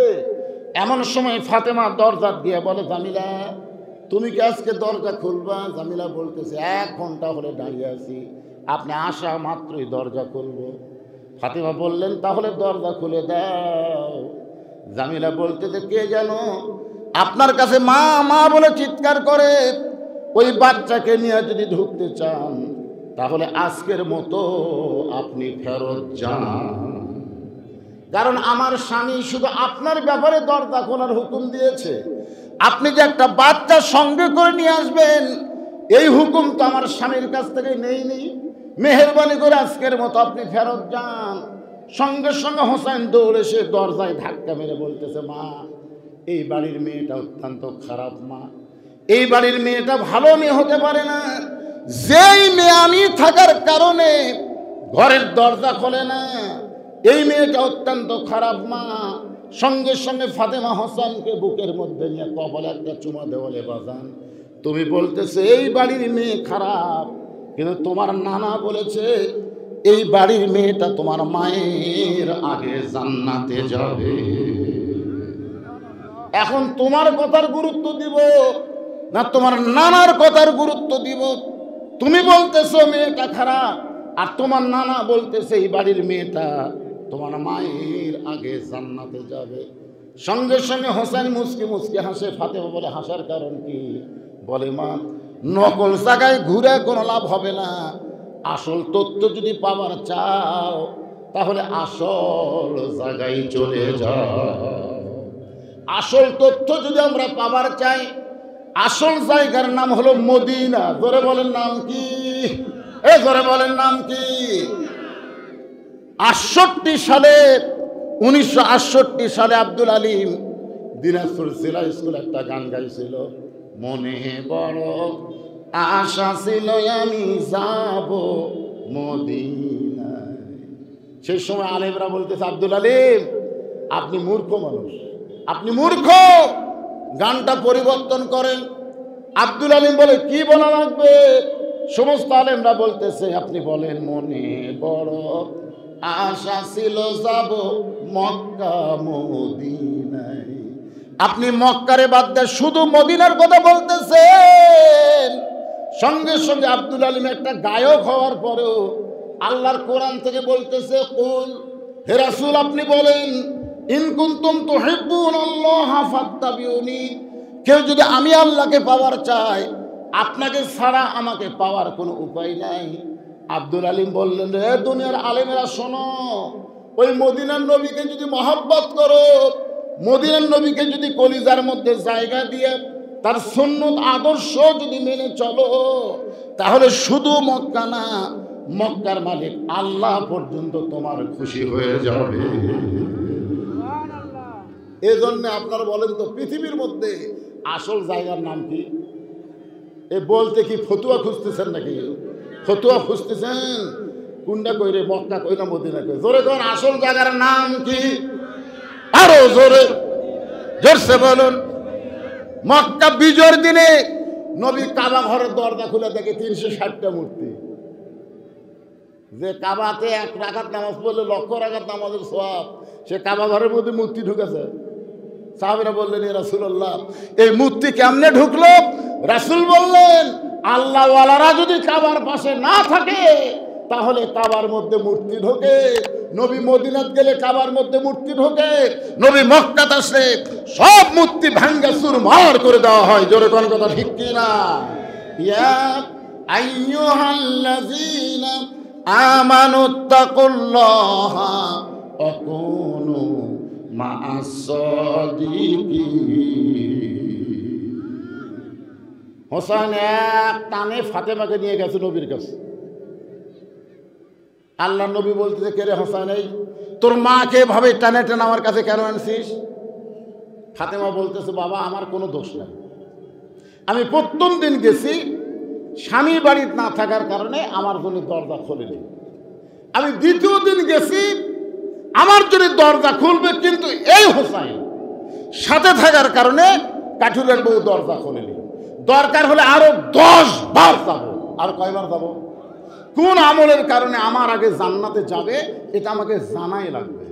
এমন সময় ফাতেমা দরজা দিয়ে বলে, জামিলা, তুমি কি আজকে দরজা খুলবা? জামিলা বলতেছে, 1 ঘন্টা হলে দাঁড়িয়ে আছি, আপনি আসা মাত্রই দরজা খুলবো। ফাতেমা বললেন, তাহলে দরজা খুলে দাও। জামিলা বলতেছে, কে যেন আপনার কাছে মা মা বলে চিৎকার করে, ওই বাচ্চাকে নিয়ে যদি ঢুকতে চান তাহলে আজকের মতো আপনি ফেরত যান, কারণ আমার স্বামী শুধু আপনার ব্যাপারে দরজা খোলার হুকুম দিয়েছে। আপনি যে একটা বাচ্চা সঙ্গে করে নিয়ে আসবেন এই হুকুম তো আমার স্বামীর কাছ থেকে নেইনি, মেহেরবানি করে আজকের মতো আপনি ফেরত যান। সঙ্গে সঙ্গে হোসেন দৌড়ে সে দরজায় ধাক্কা মেরে বলতেছে, মা, এই বাড়ির মেয়েটা অত্যন্ত খারাপ, মা, এই বাড়ির মেয়েটা ভালো মেয়ে হতে পারে না, যেই মেয়ে আমি থাকার কারণে ঘরের দরজা খোলে না, এই মেয়েটা অত্যন্ত খারাপ, মা। সঙ্গে সঙ্গে ফাতেমা হোসেনকে বুকের মধ্যে নিয়ে কপালে একটা চুমা দেওয়ালে, বাজান, তুমি বলতেছে এই বাড়ির মেয়ে খারাপ, কিন্তু তোমার নানা বলেছে এই বাড়ির মেয়েটা তোমার মায়ের আগে জান্নাতে যাবে। এখন তোমার কথার গুরুত্ব দিব না তোমার নানার কথার গুরুত্ব দিব? তুমি বলতেছো মেয়েটা খারাপ, আর তোমার নানা বলতেছে এই বাড়ির মেয়েটা তোমার মায়ের আগে জান্নাতে যাবে। সঙ্গে সঙ্গে হোসেন মুচকি মুচকি হাসে। ফাতেমা বলে, হাসার কারণ কি? বলে, মা, নকল জায়গায় ঘুরে কোনো লাভ হবে না, আসল তথ্য যদি পাবার চাও তাহলে আসল জায়গায় চলে যাও। আসল তথ্য যদি আমরা পাবার চাই, আসল জায়গার নাম হলো মদিনা। জোরে বলেন নাম কি? জোরে বলেন নাম কি? 68 সালে 1968 সালে আব্দুল আলিম দিনাজপুর জেলা স্কুল একটা গান গাইছিল, মনে বড় আশা ছিল আমি যাব মদিনায়। সেই সময় আলেমরা বলতেছে, আব্দুল আলিম আপনি মূর্খ মানুষ, আপনি মূর্খ, গানটা পরিবর্তন করেন। আব্দুল আলিম বলে, কি বলা লাগবে? সমস্ত আলেমরা বলতেছে, আপনি বলেন মনে বড় আশা ছিল যাব মক্কা মদিনায়। আপনি মক্কারে বাদ দিয়ে শুধু মদিনার কথা বলতেছেন। সঙ্গে সঙ্গে আব্দুল আলিম একটা গায়ক হওয়ার পরেও আল্লাহর কোরআন থেকে বলতেছে, কুল, হে রাসূল আপনি বলেন, ইন কুনতুম তুহিব্বুনাল্লাহ ফাত্তাবিউনি, কেউ যদি আমি আল্লাহকে পাওয়ার চায়, আপনাকে ছাড়া আমাকে পাওয়ার কোনো উপায় নাই। আব্দুল আলিম বললেন, রে দুনিয়ার আলেমেরা শোনো, ওই মদিনার নবীকে যদি মহব্বত করো, মদিনার নবীকে যদি কলিজার মধ্যে জায়গা দিয়ে তার সুন্নত আদর্শ যদি মেনে চলো, তাহলে শুধু মক্কা না, মক্কার মালিক আল্লাহ পর্যন্ত তোমার খুশি হয়ে যাবে। এই জন্য আপনারা বলেন তো, পৃথিবীর মধ্যে আসল জায়গার নাম কি? এ বলতে কি ফতুয়া খুঁজতেছেন নাকি? ফতুয়া খুঁজতেছেন? কোনটা কইরে, মক্কা কই না মদিনা কই? জোরে কোন, আসল জায়গার নাম কি? আরো জোরে, জোরসে বলুন। মক্কা বিজয়ের দিনে নবী কাবা ঘরের দরজা খুলে দেখে 360টা মূর্তি। যে কাবাতে 1 রাকাত নামাজ পড়লে 1,00,000 রাকাত নামাজের সওয়াব, সে কাবা ঘরের মধ্যে মূর্তি ঢুকেছে। সাহাবীরা বললেন, ইয়া রাসূলুল্লাহ এই মূর্তি কেমনে ঢুকলো? রাসূল বললেন, আল্লাহওয়ালারা যদি কাবার পাশে না থাকে তাহলে কাবার মধ্যে মূর্তি ঢোকে। নবী মদিনাত গেলে কাবার মধ্যে মূর্তি ঢোকে, নবী মক্কাত আসলে সব মূর্তি ভাঙ্গা চুরমার করে দেওয়া হয়। জোরে কোন কথা ঠিক কি না? ইয়া আইয়ুহাল্লাযীনা আমানুত্তাকুল্লাহা ওয়া কুনু মা'আস সাদিকিন। হোসেন এক টানে ফাতেমাকে নিয়ে গেছে নবীর কাছে। আল্লাহ নবী বলতেছে, কে রে হোসেন, এই তোর মাকে এভাবে টানে টানে আমার কাছে কেন আনছিস? ফাতেমা বলতেছে, বাবা আমার কোনো দোষ নাই, আমি প্রথম দিন গেছি, স্বামী বাড়িতে না থাকার কারণে আমার জন্য দরজা খোলেনি। আমি দ্বিতীয় দিন গেছি, আমার জন্য দরজা খুলবে, কিন্তু এই হোসেন সাথে থাকার কারণে কাঠুরের বউ দরজা খোলেনি। দরকার হলে আরো 10 বার যাবো। আর কয়বার যাবো? কোন আমলের কারণে আমার আগে জান্নাতে যাবে এটা আমাকে জানাই লাগবে।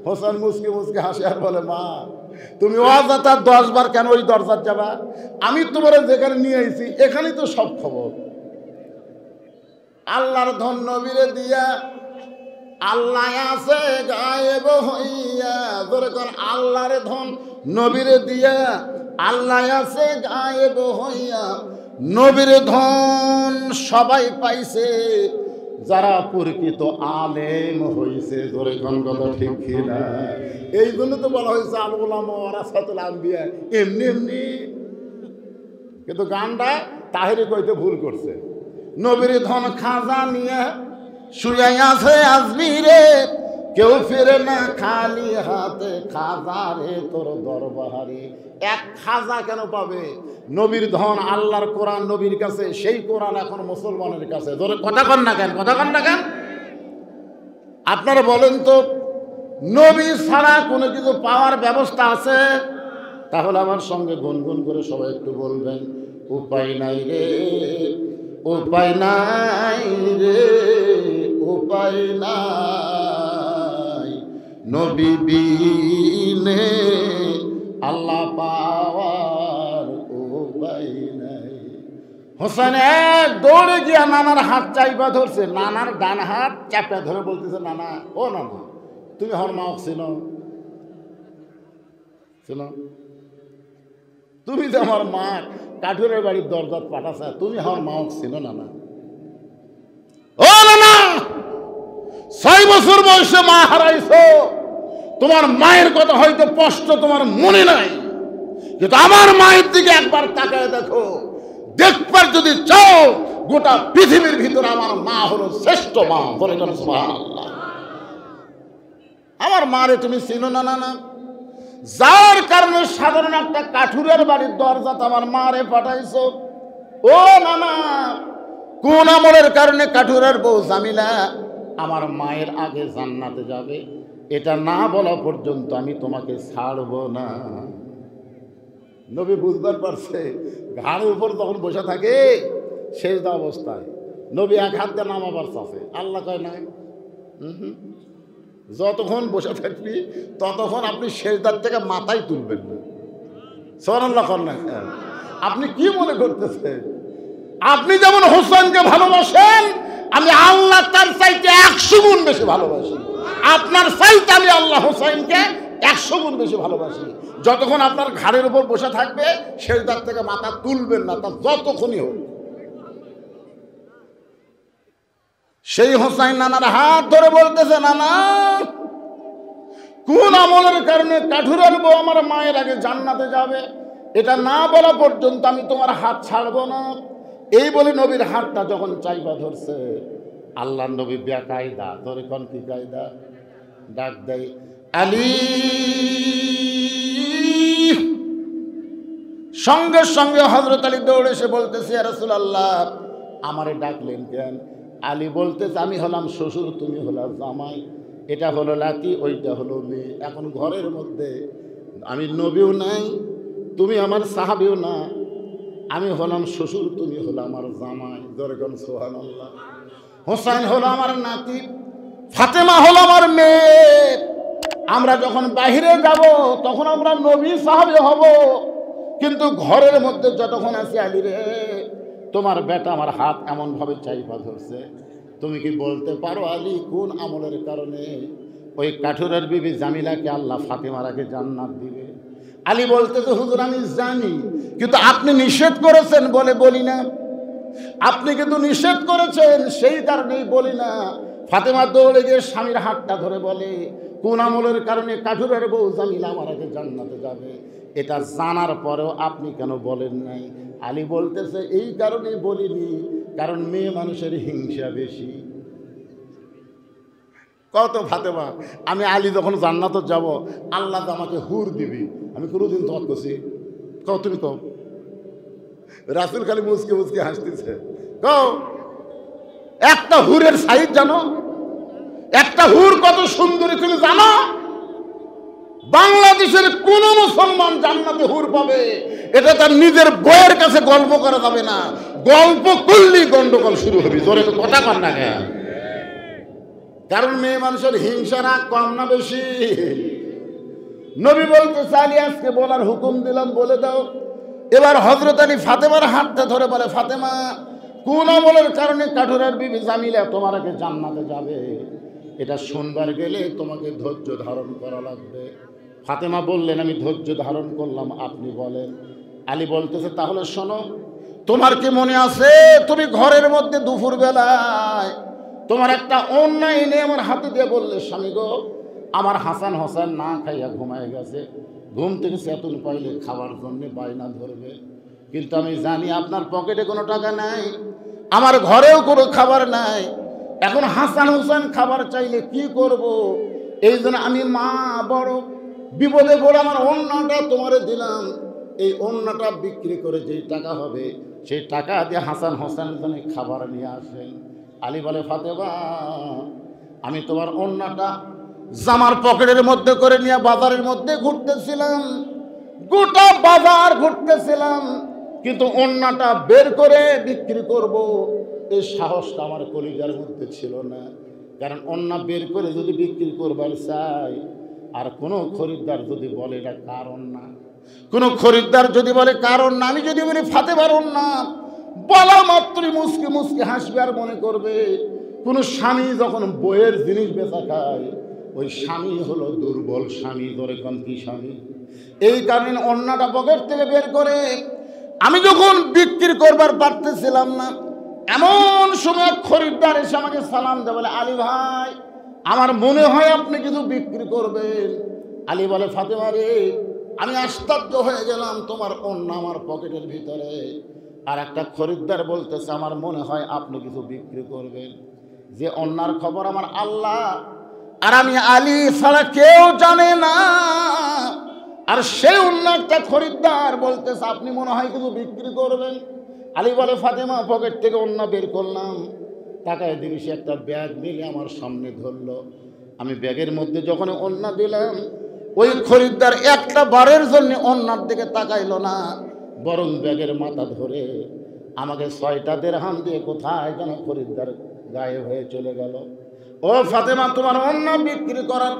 হোসেন মুসকে মুসকে হাসে আর বলে, মা তুমি অযথা 10 বার কেন ওই দরজার যাবা? আমি তোমার যেখানে নিয়ে আইছি এখানেই তো সব খবর। আল্লাহর ধন নবীরে দিয়া, আল্লাহ আছে গায়েব হইয়া। ধরে কোন, আল্লাহর ধন নবীরে দিয়া, আল্লাহ আছে গায়েব হইয়া। নবীর ধন সবাই পাইছে যারা প্রকৃত আলেম হইছে। ধরে কোন কথা ঠিক কিনা? এই জন্য তো বলা হয়েছে আল উলামা ওয়ারাসাতুল আম্বিয়া। এমনি এমনি কিন্তু গানটা তাহেরি কইতে ভুল করছে। নবীর ধন খাজা নিয়ে শুয়ে আছে আজমিরে, কেউ ফিরে না খালি হাতে, খাজা রে তোর দরবারে। এক খাজা কেন পাবে? নবীর ধন, আল্লাহর কোরআন নবীর কাছে, সেই কোরআন এখন মুসলমানের কাছে। ধরে কথা কন না কেন, কথা কন না কেন? আপনারা বলেন তো, নবী ছাড়া কোনো কিছু পাওয়ার ব্যবস্থা আছে? তাহলে আমার সঙ্গে গুনগুন করে সবাই একটু বলবেন, উপায় নাই রে, উপায় নাই রে, উপায় নাই, নবী বিনে আল্লাহ পাওয়ার উপায় নাই। হোসেন এক দৌড়ে গিয়া নানার হাত চাইপা ধরছে, নানার ডান হাত চাপা ধরে বলতেছে, নানা ও নানা, তুমি হর মা চিনো? চিনো? তুমি যে আমার মা কাঠুরের বাড়ির দরজাত পাঠাছে, তুমি হর মা চিনো নানা? ও নানা 6 বছর বয়সে মা হারাইছো, তোমার মায়ের কথা হয়তো স্পষ্ট তোমার মনে নাই, কিন্তু আমার মায়ের দিকে একবার তাকায় দেখো, দেখবার যদি চাও গোটা পৃথিবীর ভিতরে আমার মা হলো শ্রেষ্ঠ মা। বলে সুবহানাল্লাহ। আমার মারে তুমি চিনো না? না না, যার কারণে সাধারণ একটা কাঠুরের বাড়ির দরজাতে আমার মারে পাঠাইছো। ও না না, কোন আমলের কারণে কাঠুরের বউ জামিলা আমার মায়ের আগে জান্নাতে যাবে, এটা না বলা পর্যন্ত আমি তোমাকে ছাড়ব না। নবী বুঝবার পারছে, ঘাড়ের উপর যখন বসে থাকে সেজদা অবস্থায় নবী এক হাত দিয়ে নামাবার চাষে, আল্লাহ কয় না যতক্ষণ বসে থাকবি ততক্ষণ আপনি সেজদার থেকে মাথায় তুলবেন না। সুবহানাল্লাহ কর না। আপনি কি মনে করতেছেন? আপনি যেমন হোসেনকে ভালোবাসেন, আমি আল্লাহ তার চাইতে 100 গুণ বেশি ভালোবাসি। আপনার চাইতে আমি আল্লাহ হোসেনকে 100 গুণ বেশি ভালোবাসি। যতক্ষণ আপনার ঘাড়ের উপর বসে থাকবে সেজদার থেকে মাথা তুলবেন না, তা যতক্ষণই হোক। সেই হোসাইন নানার হাত ধরে বলতেছে, নানা কোন আমলের কারণে কাঠুরের বউ আমার মায়ের আগে জান্নাতে যাবে, এটা না বলা পর্যন্ত আমি তোমার হাত ছাড়বো না। এই বলে নবীর হাতটা যখন চাইবা ধরছে, আল্লাহ নবী বেকায়দা, ধরে কোন কি কায়দা, ডাক দেয় আলী। সঙ্গে সঙ্গে হযরত আলী দৌড়ে এসে বলতেছে, ইয়া রাসূলুল্লাহ আমারে ডাকলেন কেন? আলী বলতেছে, আমি হলাম শ্বশুর, তুমি হলা জামাই, এটা হলো লাতি, ওইটা হলো মেয়ে। এখন ঘরের মধ্যে আমি নবীও নাই, তুমি আমার সাহাবীও না, আমি হলাম শ্বশুর, তুমি হলো আমার জামাই। দরকার সুবহানাল্লাহ। হোসেন হলো আমার নাতি, ফাতেমা হলো আমার মেয়ে। আমরা যখন বাহিরে যাব তখন আমরা নবী সাহাবী হব, কিন্তু ঘরের মধ্যে যতক্ষণ আছি আলী রে, তোমার বেটা আমার হাত এমনভাবে চাইপা ধরছে, তুমি কি বলতে পারো আলী কোন আমলের কারণে ওই কাঠুরের বিবি জামিলাকে আল্লাহ ফাতেমার আগে জান্নাত দিবে? আলী বলতেছে, হুজুর আমি জানি, কিন্তু আপনি নিষেধ করেছেন বলে বলি না। আপনি কিন্তু নিষেধ করেছেন, সেই কারণেই বলি না। ফাতেমা দৌড়ে গিয়ে স্বামীর হাতটা ধরে বলে, কোন আমলের কারণে কাঠুরের বউ জামিলা আমার আগে জান্নাতে যাবে, এটা জানার পরেও আপনি কেন বলেন নাই? আলী বলতেছে, এই কারণেই বলিনি, কারণ মেয়ে মানুষের হিংসা বেশি। কত ফাতেমা, আমি আলী যখন জান্নাতে যাব আল্লাহ আমাকে হুর দিবি, আমি কোনোদিন তো করছি? কও তুমি কও। রাসূল খালি মুচকে মুচকে হাসতেছে। কও একটা হুরের সাইজ জানো? একটা হুর কত সুন্দরী তুমি জানো? বাংলাদেশের কোন মুসলমান জান্নাতে হুর পাবে, এটা তার নিজের বইয়ের কাছে গল্প করা যাবে না। গল্প করলেই গন্ডগোল শুরু হবে। জোরে তো কথা কর না কেন? কারণ মেয়ে মানুষের হিংসা রাগ কম না বেশি? নবী বলতে চাইলে আজকে বলার হুকুম দিলাম, বলে দাও। এবার হযরত আলী ফাতেমার হাতটা ধরে বলে, ফাতেমা কোন আমলের কারণে কাঠুরের বিবি জামিলা তোমার আগে জান্নাতে যাবে, এটা শুনবার গেলে তোমাকে ধৈর্য ধারণ করা লাগবে। ফাতেমা বললেন, আমি ধৈর্য ধারণ করলাম, আপনি বলেন। আলী বলতেছে, তাহলে শোনো, তোমার কি মনে আছে তুমি ঘরের মধ্যে দুপুর বেলায় তোমার একটা ওড়না এনে আমার হাতে দিয়ে বললে, স্বামী গো আমার হাসান হোসেন না খাইয়া ঘুমায় গেছে, ঘুম থেকে চেতন পাইলে খাবার জন্য বায়না ধরবে, কিন্তু আমি জানি আপনার পকেটে কোনো টাকা নাই, আমার ঘরেও কোনো খাবার নাই, এখন হাসান হোসেন খাবার চাইলে কি করব? এই জন্য আমি মা বড় বিপদে পড়ে আমার ওড়নাটা তোমারে দিলাম, এই ওড়নাটা বিক্রি করে যেই টাকা হবে সেই টাকা দিয়ে হাসান হোসেনের জন্য খাবার নিয়ে আসেন। আলী বলে, ফাতেমা আমি তোমার ওড়নাটা জামার পকেটের মধ্যে করে নিয়ে বাজারের মধ্যে ঘুরতেছিলাম, গোটা বাজার ঘুরতেছিলাম, কিন্তু ওড়নাটা বের করে বিক্রি করব এই সাহসটা আমার কলিজার মধ্যে ছিল না। কারণ ওড়না বের করে যদি বিক্রি করবার চাই, আর কোনো খরিদ্দার যদি বলে এটা কারণ না, কোনো খরিদ্দার যদি বলে কারণ না, আমি যদি বলি ফাতেমার ওড়না, বলা মাত্রই মুসকে মুসকে হাসবে আর মনে করবে কোনো স্বামী যখন বইয়ের জিনিস বেচা খায় ওই স্বামী হলো দুর্বল স্বামী। ধরে কোন কি স্বামী? এই কারণে ওড়নাটা পকেট থেকে বের করে আমি যখন বিক্রি করবার পারতেছিলাম না, এমন সময় খরিদ্দার এসে আমাকে সালাম দেয়, বলে, আলী ভাই আমার মনে হয় আপনি কিছু বিক্রি করবেন। আলী বলে, ফাতেমা রে, আমি আশ্চর্য হয়ে গেলাম, তোমার ওন্না আমার পকেটের ভিতরে, আর একটা খরিদ্দার বলতেছে আমার মনে হয় আপনি কিছু বিক্রি করবেন। যে ওন্নার খবর আমার আল্লাহ আর আমি আলী ছাড়া কেউ জানে না, আর সেই অন্য একটা খরিদ্দার বলতেছে আপনি মনে হয় কিছু বিক্রি করবেন। আলী বলে, ফাতেমা পকেট থেকে অন্য বের করলাম, তাকায় দেখি সে একটা ব্যাগ মিলে আমার সামনে ধরলো। আমি ব্যাগের মধ্যে যখন অন্য দিলাম, ওই খরিদ্দার একটা বারের জন্য অন্যার দিকে তাকাইলো না, বরং ব্যাগের মাথা ধরে আমাকে 6টা দিরহাম দিয়ে কোথায় যেন খরিদ্দার গায়েব হয়ে চলে গেল। ও ফাতেমা, তোমার অন্য বিক্রি করার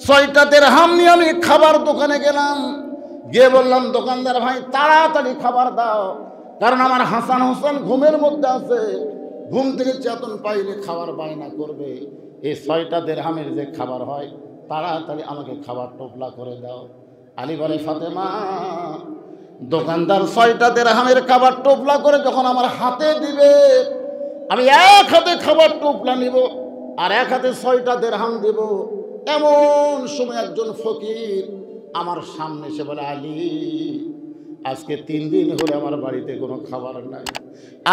6টা দিরহাম নিয়ে আমি খাবার দোকানে গেলাম, গিয়ে বললাম দোকানদার ভাই তাড়াতাড়ি খাবার দাও, কারণ আমার হাসান হোসেন ঘুমের মধ্যে আছে, ঘুম থেকে চেতন পাইলে খাবার বায়না করবে। এই 6টা দিরহামের যে খাবার হয় তাড়াতাড়ি আমাকে খাবার টোপলা করে দাও। আলী বলে, ফাতেমা, দোকানদার 6টা দিরহামের খাবার টোপলা করে যখন আমার হাতে দিবে, আমি এক হাতে খাবার টোপলা নিব আর এক হাতে 6টা দিরহাম দেব। এমন সময় একজন ফকির আমার সামনে এসে বলে, আলী, আজকে 3 দিন হলে আমার বাড়িতে কোনো খাবার নাই।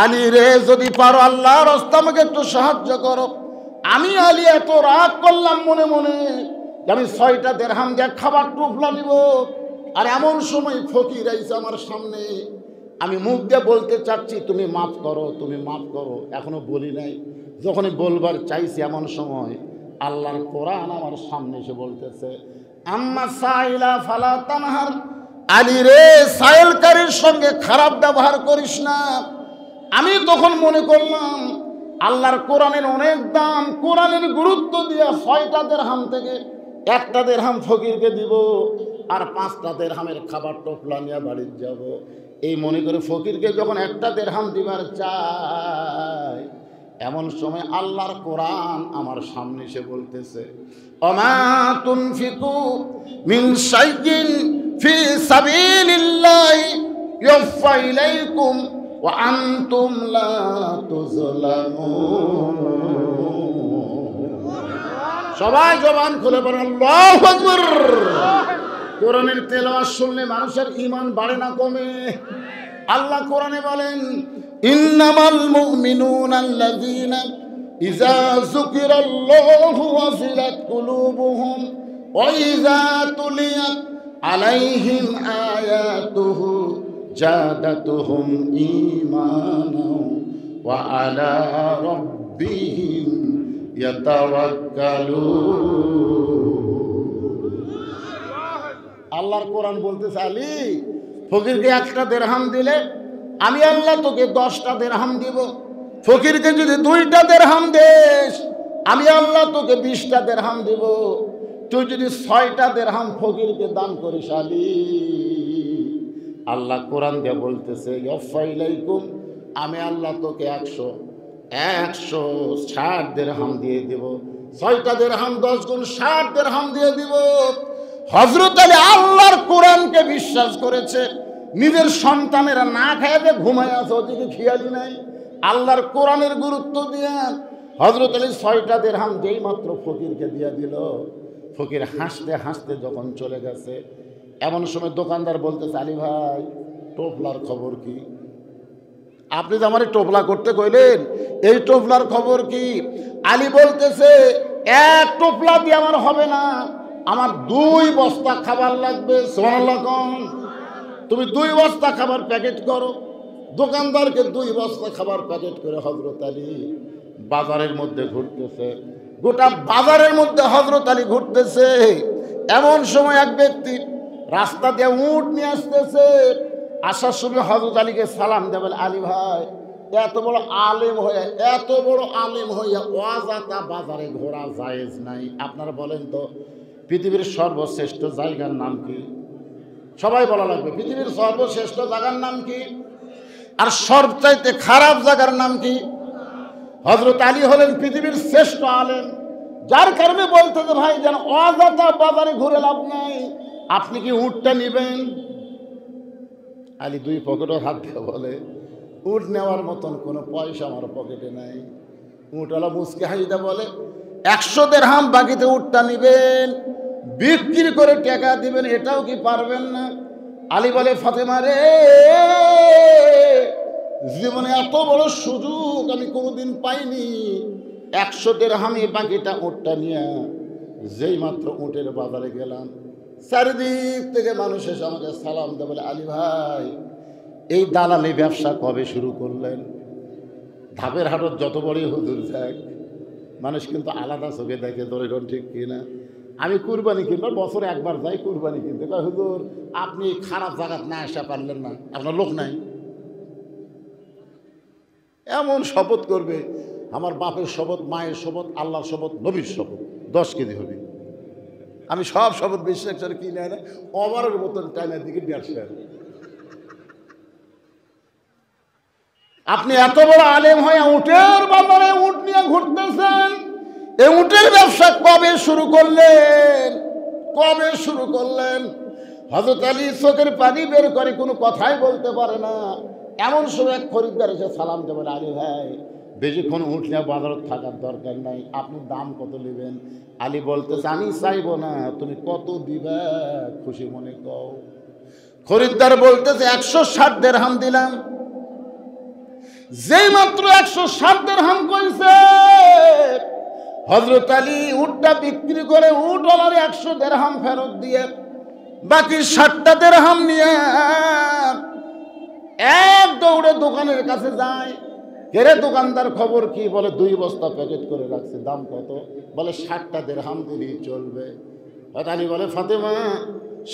আলী রে, যদি পারো আল্লাহর রাস্তা আমাকে একটু সাহায্য করো। আমি আলী এত রাগ করলাম মনে মনে যে আমি 6টা দিরহাম দিয়ে খাবার টোপলা নিব, আর এমন সময় ফকির আইছে আমার সামনে। আমি মুখ দিয়ে বলতে চাচ্ছি তুমি মাফ করো, তুমি মাফ করো, এখনো বলি নাই। যখনই বলবার চাইছি এমন সময় আল্লাহর কোরআন আমার সামনে এসে বলতেছে, আম্মা সাইলা ফালা তানহার। আলী রে, সাইলকারীর সঙ্গে খারাপ ব্যবহার করিস না। আমি তখন মনে করলাম আল্লাহর কোরআনের অনেক দাম, কোরআনের গুরুত্ব দিয়া 6টা দিরহাম থেকে 1টা দিরহাম ফকিরকে দিব আর 5টা দিরহামের খাবার টোপলা নিয়ে বাড়ি যাব। এই মনে করে ফকিরকে যখন 1টা দিরহাম দিবার চাই, এমন সময় আল্লাহর কোরআন আমার সামনে এসে বলতেছে, ওমা তুনফিকু মিন শাইইন ফি সাবিলিল্লাহি ইউফা ইলাইকুম ওয়া আনতুম লা তুযলামুন। সবাই জবান খুলে বলেন আল্লাহু আকবার। কোরআনের তেলাওয়াত শুনলে মানুষের ঈমান বাড়ে না কমে? আল্লাহ কোরআনে বলেন, ইন্নামাল মুমিনুনা আল্লাযীনা ইযা যুকিরাল্লাহু ওয়াজিলাত কুলুবুহুম ওয়া ইযা তুলিয়াত আলাইহিম আয়াতুহু জাদাতুহুম ঈমানাও ওয়া আলা রাব্বিহিম ইয়াতাওয়াক্কালুন। আল্লাহর কোরআন বলতেছে, আলী, ফকিরকে 1টা দিরহাম দিলে আমি আল্লাহ তোকে 10টা দিরহাম দিব। ফকিরকে যদি 2টা দিরহাম দেস, আমি আল্লাহ তোকে 20টা দিরহাম দিব। তুই যদি 6টা দিরহাম ফকিরকে দান করিস আলী, আল্লাহ কোরআন দিয়ে বলতেছে, ইউফা ইলাইকুম, আমি আল্লাহ তোকে 160 দিরহাম দিয়ে দিব। 6টা দিরহাম 10 গুণ 60 দিরহাম দিয়ে দিব। হযরত আলী আল্লাহর কোরআনকে বিশ্বাস করেছে। নিজের সন্তানেরা না খেয়ে যে ঘুমায় আছে, ওদিকে খেয়ালি নাই। আল্লাহর কোরআনের গুরুত্ব দিয়ে হযরত আলী 6টা দিরহাম যেই মাত্র ফকিরকে দিয়ে দিল। ফকির হাসতে হাসতে যখন চলে গেছে, এমন সময় দোকানদার বলতেছে, আলী ভাই, টোপলার খবর কি? আপনি যে আমার টোপলা করতে কইলেন, এই টোপলার খবর কি? আলী বলতেছে, 1 টোপলা দিয়ে আমার হবে না, আমার 2 বস্তা খাবার লাগবে। সুবহানাল্লাহ কোন? তুমি 2 বস্তা খাবার প্যাকেট করো। দোকানদারকে 2 বস্তা খাবার প্যাকেট করে হযরত আলী বাজারের মধ্যে ঘুরতেছে। গোটা বাজারের মধ্যে হযরত আলী ঘুরতেছে। এমন সময় এক ব্যক্তি রাস্তা দিয়ে উট নিয়ে আসতেছে। আসার সময় হযরত আলীকে সালাম দেয়, বলে, আলী ভাই, এত বড় আলেম হইয়া অজাতা বাজারে ঘোরা জায়েজ নাই। আপনারা বলেন তো, পৃথিবীর সর্বশ্রেষ্ঠ জায়গার নাম কি? সবাই বলা লাগবে, পৃথিবীর সর্বশ্রেষ্ঠ জায়গার নাম কি? আর সবচাইতে খারাপ জায়গার নাম কি? হযরত আলী হলেন পৃথিবীর শ্রেষ্ঠ আলেম, যার কারণে বলতে যে ভাই, যেন অজাতা বাজারে ঘুরে লাভ নাই, আপনি কি উটটা নেবেন? আলী 2 পকেটে হাত দিয়ে বলে, উট নেওয়ার মতন কোনো পয়সা আমার পকেটে নাই। উটওয়ালা মুচকে হাসিতে বলে, 100 দিরহাম বাকিতে উটটা নিবেন, বিক্রি করে টাকা দিবেন, এটাও কি পারবেন না? আলী বলে, ফাতেমা রে, জীবনে এত বড় সুযোগ আমি কোনোদিন পাইনি। 100 দিরহামে বাকিটা উটটা নিয়ে যেই মাত্র উটের বাজারে গেলাম, চারিদিক থেকে মানুষ এসে আমাকে সালাম দেয়, বলে, আলী ভাই, এই দালালি ব্যবসা কবে শুরু করলেন? ধাপের হাটত যত বড়ই হুজুর যাক, মানুষ কিন্তু আলাদা চোখে দেখে, দরিদ্র ঠিক কিনা। আমি কুরবানি কিনবো, বছরে একবার যাই কুরবানি কিনতে, কয় হুজুর আপনি খারাপ জায়গাত না আসা পারলেন না, আপনার লোক নাই। এমন শপথ করবে, আমার বাপের শপথ, মায়ের শপথ, আল্লাহর শপথ, নবীর শপথ, 10 কেজি হবে। আমি সব শপথ বিশ্বাস করে কিনে না, ওভারের মতন টাইমের দিকে ব্যবসা। আপনি এত বড় আলেম হয়ে উটের বাজারে উট নিয়ে ঘুরতেছেন, এই উটের ব্যবসা কবে শুরু করলেন? কবে শুরু করলেন? হযরত আলী চোখের পানি বের করে, কোনো কথাই বলতে পারে না। এমন সময় এক খরিদ্দার এসে সালাম দেবেন, আলী ভাই, বেশিক্ষণ উঠ নিয়ে বাজারত থাকার দরকার নাই, আপনি দাম কত নেবেন? আলী বলতেছে, আমি চাইবো না, তুমি কত দিবা খুশি মনে কও। খরিদ্দার বলতেছে, 160 দিরহাম দিলাম। যেই মাত্র 160 দিরহাম কইছে, হযরত আলী উটটা বিক্রি করে উটওয়ালার 100 দিরহাম ফেরত দিয়ে বাকি 60টা দিরহাম নিয়ে এক দৌড়ে দোকানের কাছে যায়। কেরে দোকানদার, খবর কি? বলে, 2 বস্তা প্যাকেট করে রাখছে, দাম কত? বলে, 60টা দিরহাম দিলেই চলবে। হযরত আলী বলে, ফাতেমা,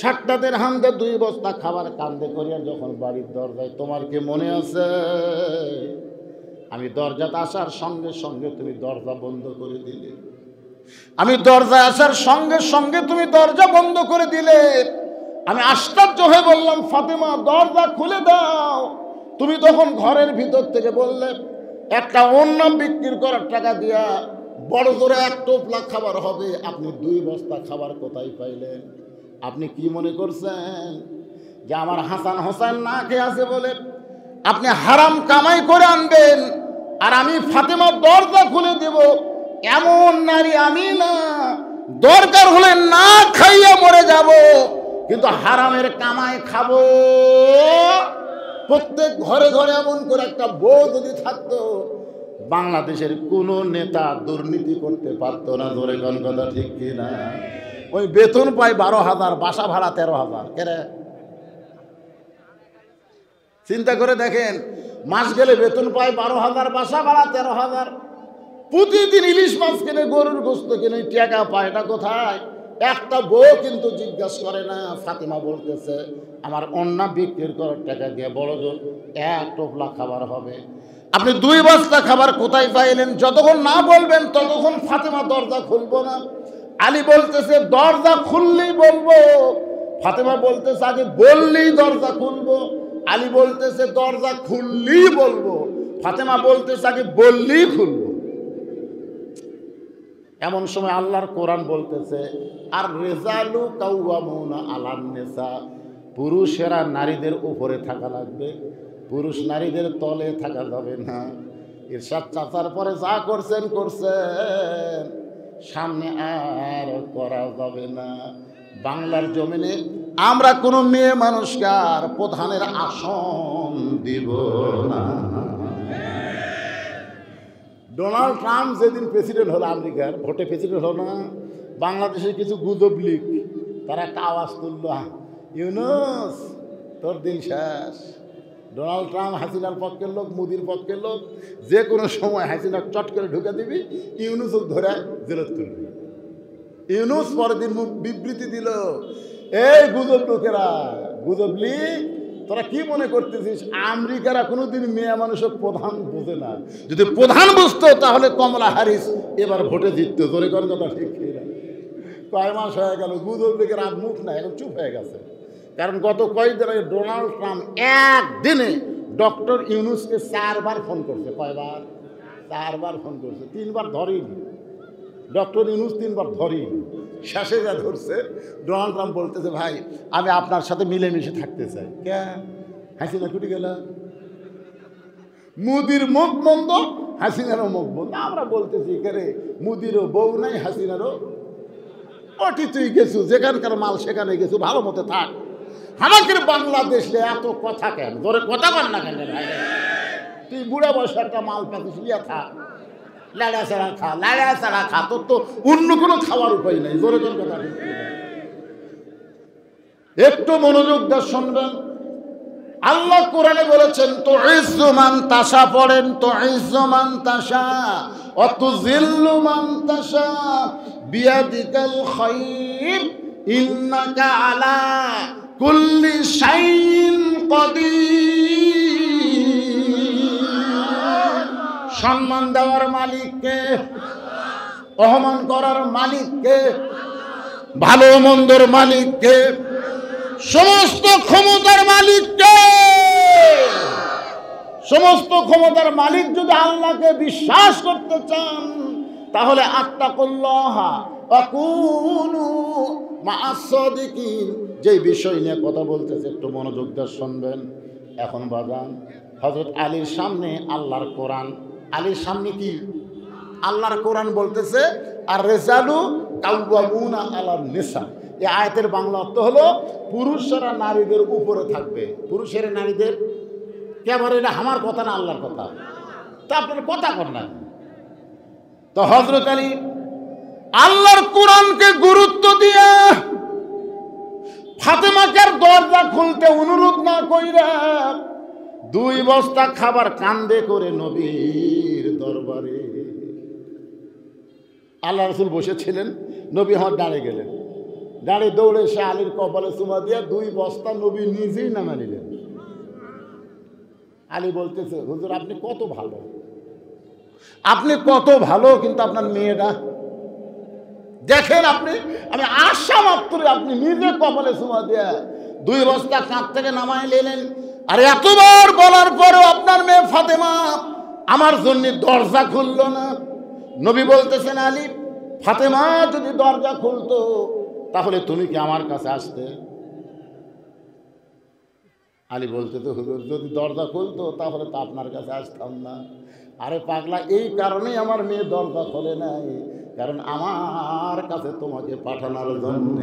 60টা দিরহাম দিয়ে 2 বস্তা খাবার কান্দে করিয়া যখন বাড়ির দরজায়, তোমার কি মনে আছে আমি দরজাতে আসার সঙ্গে সঙ্গে তুমি দরজা বন্ধ করে দিলে? আমি দরজায় আসার সঙ্গে সঙ্গে তুমি দরজা বন্ধ করে দিলে। আমি আশ্চর্য হয়ে বললাম, ফাতেমা, দরজা খুলে দাও। তুমি তখন ঘরের ভিতর থেকে বললে, একটা অন্য বিক্রি করার টাকা দিয়া বড় জোরে 1 টোপলা খাবার হবে, আপনি 2 বস্তা খাবার কোথায় পাইলেন? আপনি কি মনে করছেন যে আমার হাসান হোসেন না খেয়ে আছে বলে আপনি হারাম কামাই করে আনবেন আর আমি ফাতেমা দরজা খুলে দেব? এমন নারী আমি না। দরকার হলে না খাইয়া মরে যাব, কিন্তু হারামের কামাই খাবো। প্রত্যেক ঘরে ঘরে এমন করে একটা বউ যদি থাকতো, বাংলাদেশের কোন নেতা দুর্নীতি করতে পারতো না। ধরে কোন কথা ঠিক কিনা? ওই বেতন পায় 12,000, বাসা ভাড়া 13,000। কেরে চিন্তা করে দেখেন, মাস গেলে বেতন পায় 12,000, বাসা ভাড়া 13,000। প্রতিদিন ইলিশ মাছ কিনে, গরুর গোস্ত কিনে, টাকা পায়, এটা কোথায়? একটা বউ কিন্তু জিজ্ঞাসা করে না। ফাতেমা বলতেছে, আমার অন্য বিক্রি করার টাকা দিয়ে বড় জোর 1 টোপলা খাবার হবে। আপনি 2 বস্তা খাবার কোথায় পাইলেন? যতক্ষণ না বলবেন ততক্ষণ ফাতেমা দরজা খুলবো না। আলী বলতেছে, দরজা খুললেই বলবো। ফাতেমা বলতেছে, আগে বললেই দরজা খুলবো। আলী বলতেছে, দরজা খুললেই বলবো। ফাতেমা বলতেছে, আগে বললেই খুলবো। এমন সময় আল্লাহর কোরআন বলতেছে, আর রেজালু কাওয়ামুনা আলান নিসা, পুরুষেরা নারীদের উপরে থাকা লাগবে, পুরুষ নারীদের তলে থাকা যাবে না। ইরশাদ চাচার পরে যা করছেন করছেন, সামনে আর করা যাবে না। বাংলার জমিনে আমরা কোনো মেয়ে মানুষকে আর প্রধানের আসন দিব না। ডোনাল্ড ট্রাম্প যেদিন প্রেসিডেন্ট হলো, আমেরিকার ভোটে প্রেসিডেন্ট হলো না, বাংলাদেশের কিছু গুজব লিক তারা একটা আওয়াজ তুলল, ইউনুস তোর দিন শেষ। ডোনাল্ড ট্রাম্প হাসিনার পক্ষের লোক, মোদির পক্ষের লোক, যে কোনো সময় হাসিনা চট করে ঢুকে দিবি, ইউনুসও ধরে জেলত তুলবি। ইউনুস পরের দিন বিবৃতি দিল, এই গুজব লোকেরা, গুজব লিক, তোরা কি মনে করতেছিস আমেরিকারা কোনোদিন মেয়ে মানুষের প্রধান বোঝে না? যদি প্রধান বুঝতো তাহলে কমলা হ্যারিস এবার ভোটে জিততো। তোরে কোন কথা ঠিক না? কয় মাস হয়ে গেল, গুজব লিখের আর মুখ না, এখন চুপ হয়ে গেছে। কারণ গত কয়েকদিন আগে ডোনাল্ড ট্রাম্প একদিনে ডক্টর ইউনুসকে 4 বার ফোন করছে। কয়বার? 4 বার ফোন করছে, 3 বার ধরেনি। ডক্টর ইউনুস 3 বার ধরেনি। শেষে যা ধরছে, ডোনাল্ড ট্রাম্প বলতেছে, ভাই আমি আপনার সাথে মিলেমিশে থাকতে চাই। কে? হাসিনা কুটি গেল। মোদির মুখ বন্ধ, হাসিনারও মুখ বন্ধ। আমরা বলতেছি রে মুদিরও বউ নাই, হাসিনারও ওটি তুই গেছু, যেখানকার মাল সেখানে গেছু, ভালো মতো থাক। আমাদের বাংলাদেশে এত কথা কেন? তোর কথা বল না কেন ভাই? তুই বুড়া বয়সে একটা মাল পাতিস, লিয়া থাক, লাড়া ছাড়া খা, লাড়া ছাড়া খা, তোর তো অন্য কোনো খাওয়ার উপায় নাই। জোরে কোন কথা একটু মনোযোগ দিয়ে শুনবেন। আল্লাহ কোরআনে বলেছেন তো ইজ্জু মান তাশা, পড়েন তো ইজ্জু মান তাশা ওয়া তুযিল্লু মান তাশা বিয়াদিকাল খায়র ইন্নাকা আলা কুল্লি শাইইন কাদির। সম্মান দেওয়ার মালিককে, অপমান করার মালিককে, ভালো মন্দর মালিককে, সমস্ত ক্ষমতার মালিককে। সমস্ত ক্ষমতার মালিক যদি আল্লাহকে বিশ্বাস করতে চান তাহলে আত্তাকুল্লাহ ওয়া কুনু মা'আস সাদিকিন। যে বিষয় নিয়ে কথা বলতেছে একটু মনোযোগ দিয়ে শুনবেন। এখন বাজান হযরত আলীর সামনে আল্লাহর কোরআন, আলীর সামনে কি আল্লাহর কোরআন বলতেছে আর রিজালু কাওয়ামুনা আলান নিসা। এই আয়াতের বাংলা অর্থ হলো পুরুষেরা নারীদের উপরে থাকবে। পুরুষেরা নারীদের কেবল, এটা আমার কথা না আল্লাহর কথা, তা আপনার কথা কর না। তো হযরত আলী আল্লাহর কোরআনকে গুরুত্ব দিয়ে ফাতেমাকে দরজা খুলতে অনুরোধ না কইরা 2 বস্তা খাবার কান্দে করে নবীর দরবারে। আল্লাহ রাসূল বসেছিলেন, নবী হঠাৎ দাঁড়িয়ে গেলেন। দাঁড়িয়ে দৌড়ে সে আলীর কপালে চুমা দিয়ে 2 বস্তা নবী নিজেই নামা নিলেন। আলী বলতেছে হুজুর আপনি কত ভালো, আপনি কত ভালো, কিন্তু আপনার মেয়েটা দেখেন, আপনি আমি আশা মাত্র আপনি নিজে কপালে চুমা দিয়ে 2 বস্তা কাঁধ থেকে নামাই নিলেন। আর এতবার বলার পরেও আপনার মেয়ে ফাতেমা আমার জন্য দরজা খুলল না। নবী বলতেছেন আলী, ফাতেমা যদি দরজা খুলতো তাহলে তুমি কি আমার কাছে আসতে? আলী বলতে তো হুজুর যদি দরজা খুলতো তাহলে তো আপনার কাছে আসতাম না। আরে পাগলা, এই কারণেই আমার মেয়ে দরজা খোলে নাই, কারণ আমার কাছে তোমাকে পাঠানোর জন্য।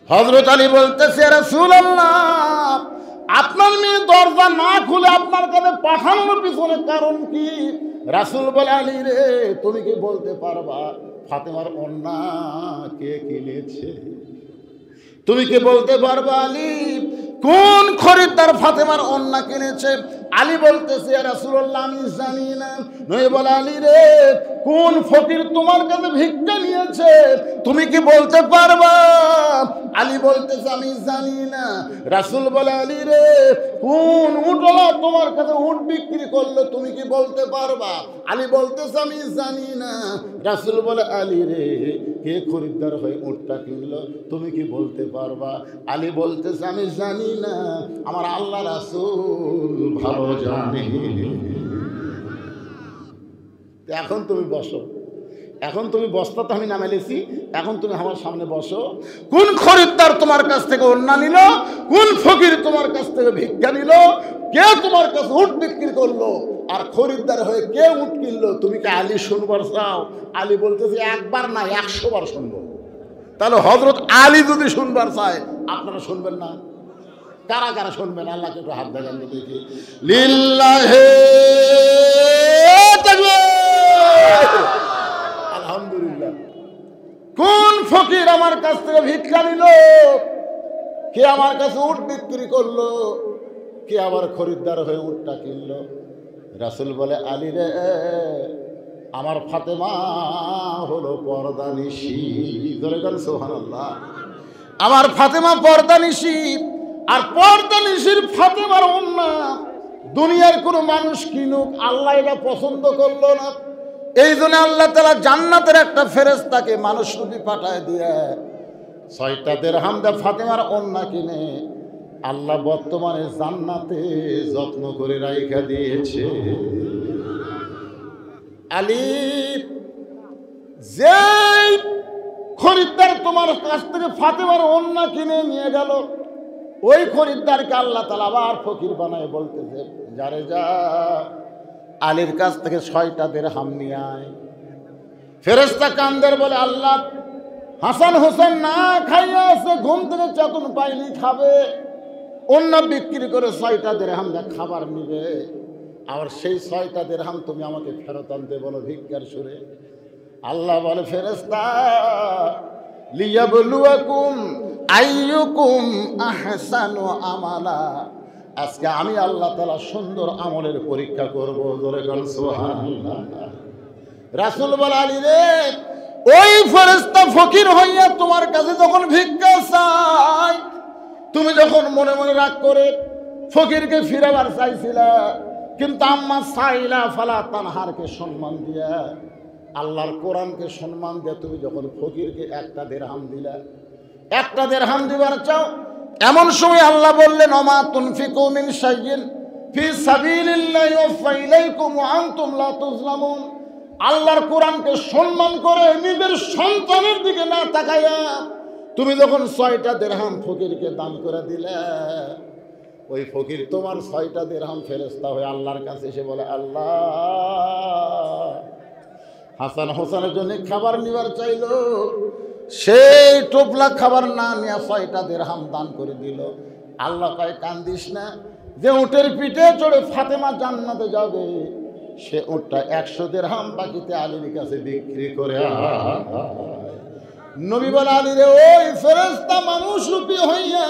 হযরত আলী বলতেছে রাসূলুল্লাহ আপনার মেয়ে দরজা না খুলে আপনার কাছে পাঠানোর পিছনে কারণ কি? রাসূল বলে আলী রে তুমি কি বলতে পারবা ফাতেমার ওড়না কে কিনেছে? তুমি কি বলতে পারবা আলী কোন খরিদ্দার ফাতেমার ওড়না কিনেছে? আলী বলতেছে রাসূলুল্লাহ আমি জানি না। নবী বলে আলী রে কোন ফকির তোমার কাছে ভিক্ষা নিয়েছে? তুমি কি বলতে পারবা? আলী বলতেছে আমি জানি না। রাসূল বলে আলী রে কোন উটওয়ালা তোমার কাছে উট বিক্রি করলো? তুমি কি বলতে পারবা? আলী বলতেছে আমি জানি না। রাসূল বলে আলী রে কে খরিদ্দার হয়ে উটটা কিনলো? তুমি কি বলতে পারবা? আলী বলতেছে আমি জানি না, আমার আল্লাহ রাসূল ভালো জানে। এখন তুমি বসো, এখন তুমি বস্তা তো আমি নামাইলেছি, এখন তুমি আমার সামনে বসো। কোন খরিদ্দার তোমার কাছ থেকে ওড়না নিল? কোন ফকির তোমার কাছ থেকে ভিক্ষা নিল? কে তোমার কাছে উট বিক্রি করলো? আর খরিদ্দার হয়ে কে উট কিনলো? তুমি কি আলী শুনবার চাও? আলী বলতেছে একবার না 100 বার শুনবো। তাহলে হযরত আলী যদি শুনবার চায় আপনারা শুনবেন না? কারা কারা শুনবেন? আল্লাহকে একটু হাত দেখান দেখি। লিল্লাহি তাকবীর, আলহামদুলিল্লাহ। কোন ফকির আমার কাছ থেকে ভিক্ষা নিল? কে আমার কাছে উট বিক্রি করলো? কে আবার খরিদ্দার হয়ে উটটা কিনলো? রাসূল বলে আলী রে আমার ফাতেমা হলো পর্দানিশী। ধরে গেল সুবহানাল্লাহ। আমার ফাতেমা পর্দানিশী, আর পর্দানিশীর ফাতেমার ওড়না দুনিয়ার কোনো মানুষ কিনুক আল্লাহ এটা পছন্দ করলো না। এই জন্য আল্লাহ তাআলা জান্নাতের একটা ফেরেশতাকে মানুষ রূপী পাঠায় দিয়ে 6টা দিরহাম দিয়ে ফাতেমার ওড়না কিনে আল্লাহ বর্তমানে জান্নাতে যত্ন করে রাইখা দিয়েছে। আলী যেই খরিদ্দার তোমার কাছ থেকে ফাতেমার ওড়না কিনে নিয়ে গেল, ওই খরিদ্দারকে আল্লাহ তাআলা আবার ফকির বানায় বলতেছে যারে যা আলীর কাছ থেকে 6টা দিরহাম নিয়ে আয়। ফেরেশতা কান্দের বলে আল্লাহ, হাসান হোসেন না খাইয়া আছে, ঘুম থেকে চেতন পাইনি, খাবে, অন্য বিক্রি করে 6টা দিরহাম যা খাবার নিবে, আর সেই 6টা দিরহাম তুমি আমাকে ফেরত আনতে বলো ভিক্ষার সুরে। আল্লাহ বলে ফেরেশতা, লিয়াবলুয়াকুম আইয়ুকুম আহসানু আমালা, আজকে আমি আল্লাহ তাআলা সুন্দর আমলের পরীক্ষা করব। জোরে বল সুবহানাল্লাহ। রাসূল বলে আলী রে, ওই ফেরেশতা ফকির হইয়া তোমার কাছে যখন ভিক্ষা চায়, তুমি যখন মনে মনে রাগ করে ফকিরকে ফিরাবার চাইছিলা, কিন্তু আম্মা সাইলা ফালা তানহারকে সম্মান দিয়া, আল্লাহর কোরআনকে সম্মান দিয়ে তুমি যখন ফকিরকে 1টা দিরহাম দিলা, 1টা দিরহাম দিবার চাও, এমন সময় আল্লাহ বললেন, ওমা তুনফিকু মিন শাইইন ফি সাবিলিল্লাহি ওয়াফা ইলাইকুম ওয়া আনতুম লা তুজলামুন। আল্লাহর কোরআনকে সম্মান করে নিজের সন্তানের দিকে না তাকাইয়া তুমি যখন 6টা দিরহাম ফকিরকে দান করে দিলে, ওই ফকির তোমার 6টা দিরহাম ফেরেশতা হয়ে আল্লাহর কাছে এসে বলে, আল্লাহ, হাসান হোসেনের জন্য খাবার নিবার চাইল, সেই টোপলা খাবার না নিয়ে 6টা দিরহাম দান করে দিল। আল্লাহ কয়, কান্দিস না, যে উটের পিঠে চড়ে ফাতেমা জান্নাতে যাবে, সে উটটা 100 দিরহাম বাকিতে আলীর কাছে বিক্রি করে। নবী বলে, আলী রে, ওই ফেরেশতা মানুষ রূপী হইয়া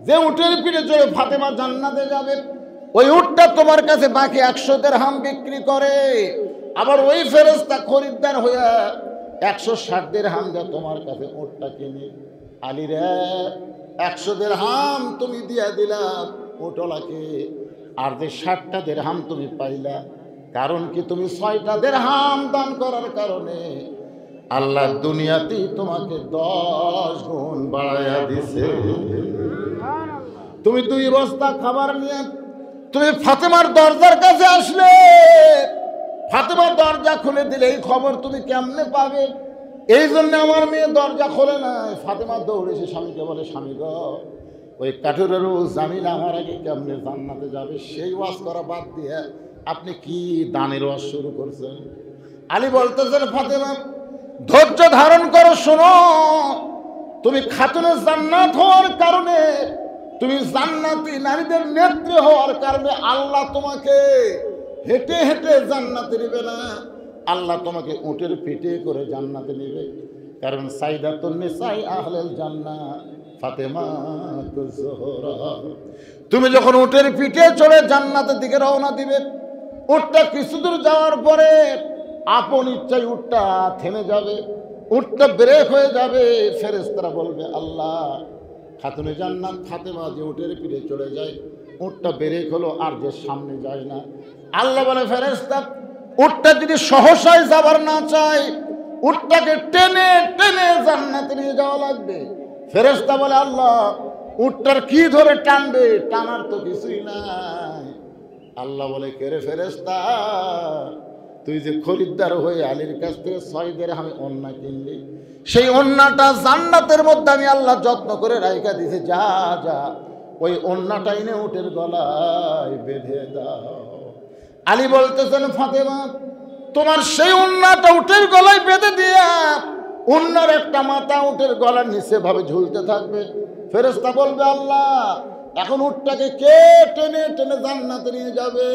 যে উটের পিঠে চড়ে ফাতেমা জান্নাতে যাবে, ওই উটটা তোমার কাছে বাকি 100 দিরহাম বিক্রি করে। আবার ওই ফেরেশতা খরিদ্দার হইয়া 160 দিরহাম যা তোমার কাছে উটটা কিনে। আলী রে, 100 দিরহাম তুমি দিয়া দিলা উটলাকে, আর যে 60টা দিরহাম তুমি পাইলা, কারণ কি তুমি 6টা দিরহাম দান করার কারণে আল্লাহ দুনিয়াতেই তোমাকে 10 গুণ বাড়াইয়া দিছে। তুমি 2 বস্তা খাবার নিয়ে তুমি ফাতেমার দরজার কাছে আসলে, ফাতেমার দরজা খুলে দিলে এই খবর তুমি কেমনে পাবে? এই জন্য আমার মেয়ে দরজা খোলে না। ফাতেমা দৌড়ে এসে স্বামীকে বলে, স্বামী গো, ওই কাঠুরেরও জামিলা আমার আগে কেমনে জান্নাতে যাবে, সেই ওয়াজ করা বাদ দিয়ে আপনি কি দানের ওয়াজ শুরু করছেন? আলী বলতেছেন, ফাতেমা ধৈর্য ধারণ করো, শোনো, তুমি খাতুনে জান্নাত হওয়ার কারণে, তুমি জান্নাতি নারীদের নেত্রী হওয়ার কারণে আল্লাহ তোমাকে হেঁটে হেঁটে জান্নাতে নেবে না, আল্লাহ তোমাকে উটের পিঠে করে জান্নাতে নেবে। কারণ সাইদাতুন নিসাই আহলেল জান্নাহ ফাতেমা জোহরা। তুমি যখন উটের পিঠে চড়ে জান্নাতের দিকে রওনা দিবে, উটটা কিছু দূর যাওয়ার পরে আপন ইচ্ছায় উটটা থেমে যাবে, উটটা ব্রেক হয়ে যাবে। ফেরেশতারা বলবে, আল্লাহ, খাতুনে জান্নাত ফাতেমা যে উটের পিঠে চড়ে যায়, উটটা ব্রেক হলো, আর যে সামনে যায় না। আল্লাহ বলে, ফেরেশতা, উটটা যদি সহসায় যাবার না চায়, উটটাকে টেনে টেনে জান্নাতে নিয়ে যাওয়া লাগবে। ফেরেশতা বলে, আল্লাহ, উটটার কি ধরে টানবে? টানার তো কিছুই নাই। আল্লাহ বলে, কে রে ফেরেশতা, তুই যে খরিদ্দার হয়ে আলীর কাছ থেকে 6 দিরহামে ওন্না কিনলি, সেই ওন্নাটা জান্নাতের মধ্যে আমি আল্লাহ যত্ন করে রাইখা দিয়েছি, যা যা ওই ওন্নাটা এনে উটের গলায় বেঁধে দাও। আলী বলতেছেন, ফাতেমা, তোমার সেই ওন্নাটা উটের গলায় বেঁধে দিয়া ওন্নার একটা মাথা উটের গলার নিচে ভাবে ঝুলতে থাকবে। ফেরেশতা বলবে, আল্লাহ, এখন উটটাকে কে টেনে টেনে জান্নাতে নিয়ে যাবে?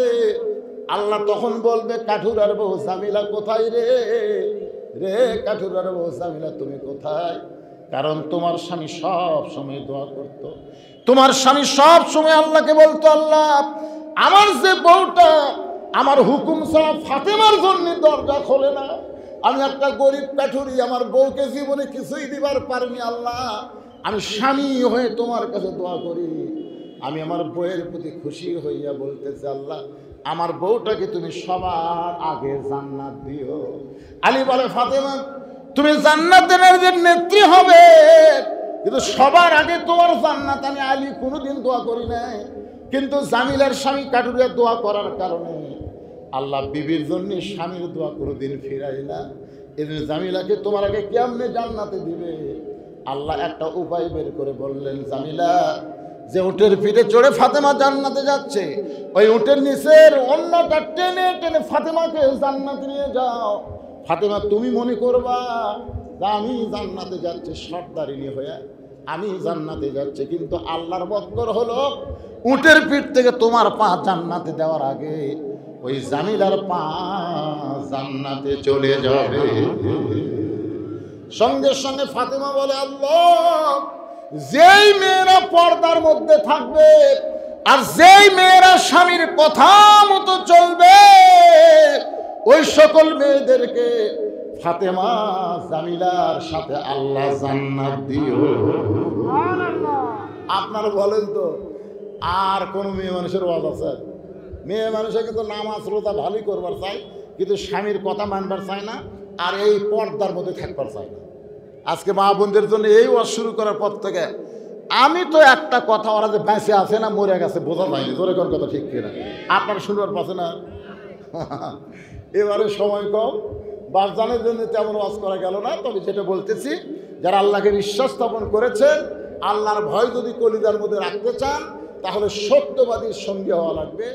আল্লাহ তখন বলবে, কাঠুরার বউ জামিলা কোথায় রে? রে কাঠুরার বউ জামিলা, তুমি কোথায়? কারণ তোমার স্বামী সব সময় দোয়া করত, তোমার স্বামী সব সময় আল্লাহকে বলতো, আল্লাহ, আমার যে বউটা আমার হুকুম ছাড়া ফাতেমার জন্য দরজা খোলে না, আমি একটা গরিব কাঠুরি, আমার বউকে জীবনে কিছুই দিবার পারিনি, আল্লাহ, আমি স্বামী হয়ে তোমার কাছে দোয়া করি। আমি আমার বউয়ের প্রতি খুশি হইয়া বলতেছি, আল্লাহ, আমার বউটাকে তুমি সবার আগে জান্নাত দিও। আলী বলে, ফাতেমা, তুমি জান্নাতের নেত্রী হবে, কিন্তু সবার আগে তোমার জান্নাত আমি আলী কোনোদিন দোয়া করি নাই। কিন্তু জামিলার স্বামী কাঠুরিয়া দোয়া করার কারণে আল্লাহ বিবির জন্য স্বামীর দোয়া কোনোদিন ফিরাই না। এই জন্য জামিলাকে তোমার আগে কেমনে জান্নাতে দিবে? আল্লাহ একটা উপায় বের করে বললেন, জামিলা, যে উটের পিঠে চড়ে ফাতেমা জান্নাতে যাচ্ছে, ওই উটের নিচের অন্যটা টেনে টেনে ফাতেমাকে জান্নাতে নিয়ে যাও। ফাতেমা তুমি মনে করবা যে আমি জান্নাতে যাচ্ছি সর্দারিনী হয়ে, আমি জান্নাতে যাচ্ছি, কিন্তু আল্লাহর বদকর হলো উটের পিঠ থেকে তোমার পা জান্নাতে দেওয়ার আগে ওই জামিলার পা জান্নাতে চলে যাবে। সঙ্গে সঙ্গে ফাতেমা বলে, আল্লাহ, যেই মেয়েরা পর্দার মধ্যে থাকবে আর যেই মেয়েরা স্বামীর কথা মতো চলবে, ওই সকল মেয়েদেরকে ফাতেমা জামিলার সাথে আল্লাহ জান্নাত দিও। আপনারা বলেন তো, আর কোন মেয়ে মানুষের ওয়াজ আছে? মেয়ে মানুষের কিন্তু নামাজ রোজা ভালোই করবার চাই, কিন্তু স্বামীর কথা মানবার চায় না, আর এই পর্দার মধ্যে থাকবার চায় না। আজকে মা বোনদের জন্য এই ওয়াজ শুরু করার পর থেকে আমি তো একটা কথা, ওরা যে বেঁচে আছে না মরে গেছে বোঝা যায়নি, জোরে কোন কথা ঠিক কিনা? আপনারা শুনবার পাচ্ছে না? এবারে সময় কম, বাসজানের জন্য তেমন ওয়াজ করা গেল না। তবে যেটা বলতেছি, যারা আল্লাহকে বিশ্বাস স্থাপন করেছেন, আল্লাহর ভয় যদি কলিজার মধ্যে রাখতে চান, তাহলে সত্যবাদীর সঙ্গে হওয়া লাগবে।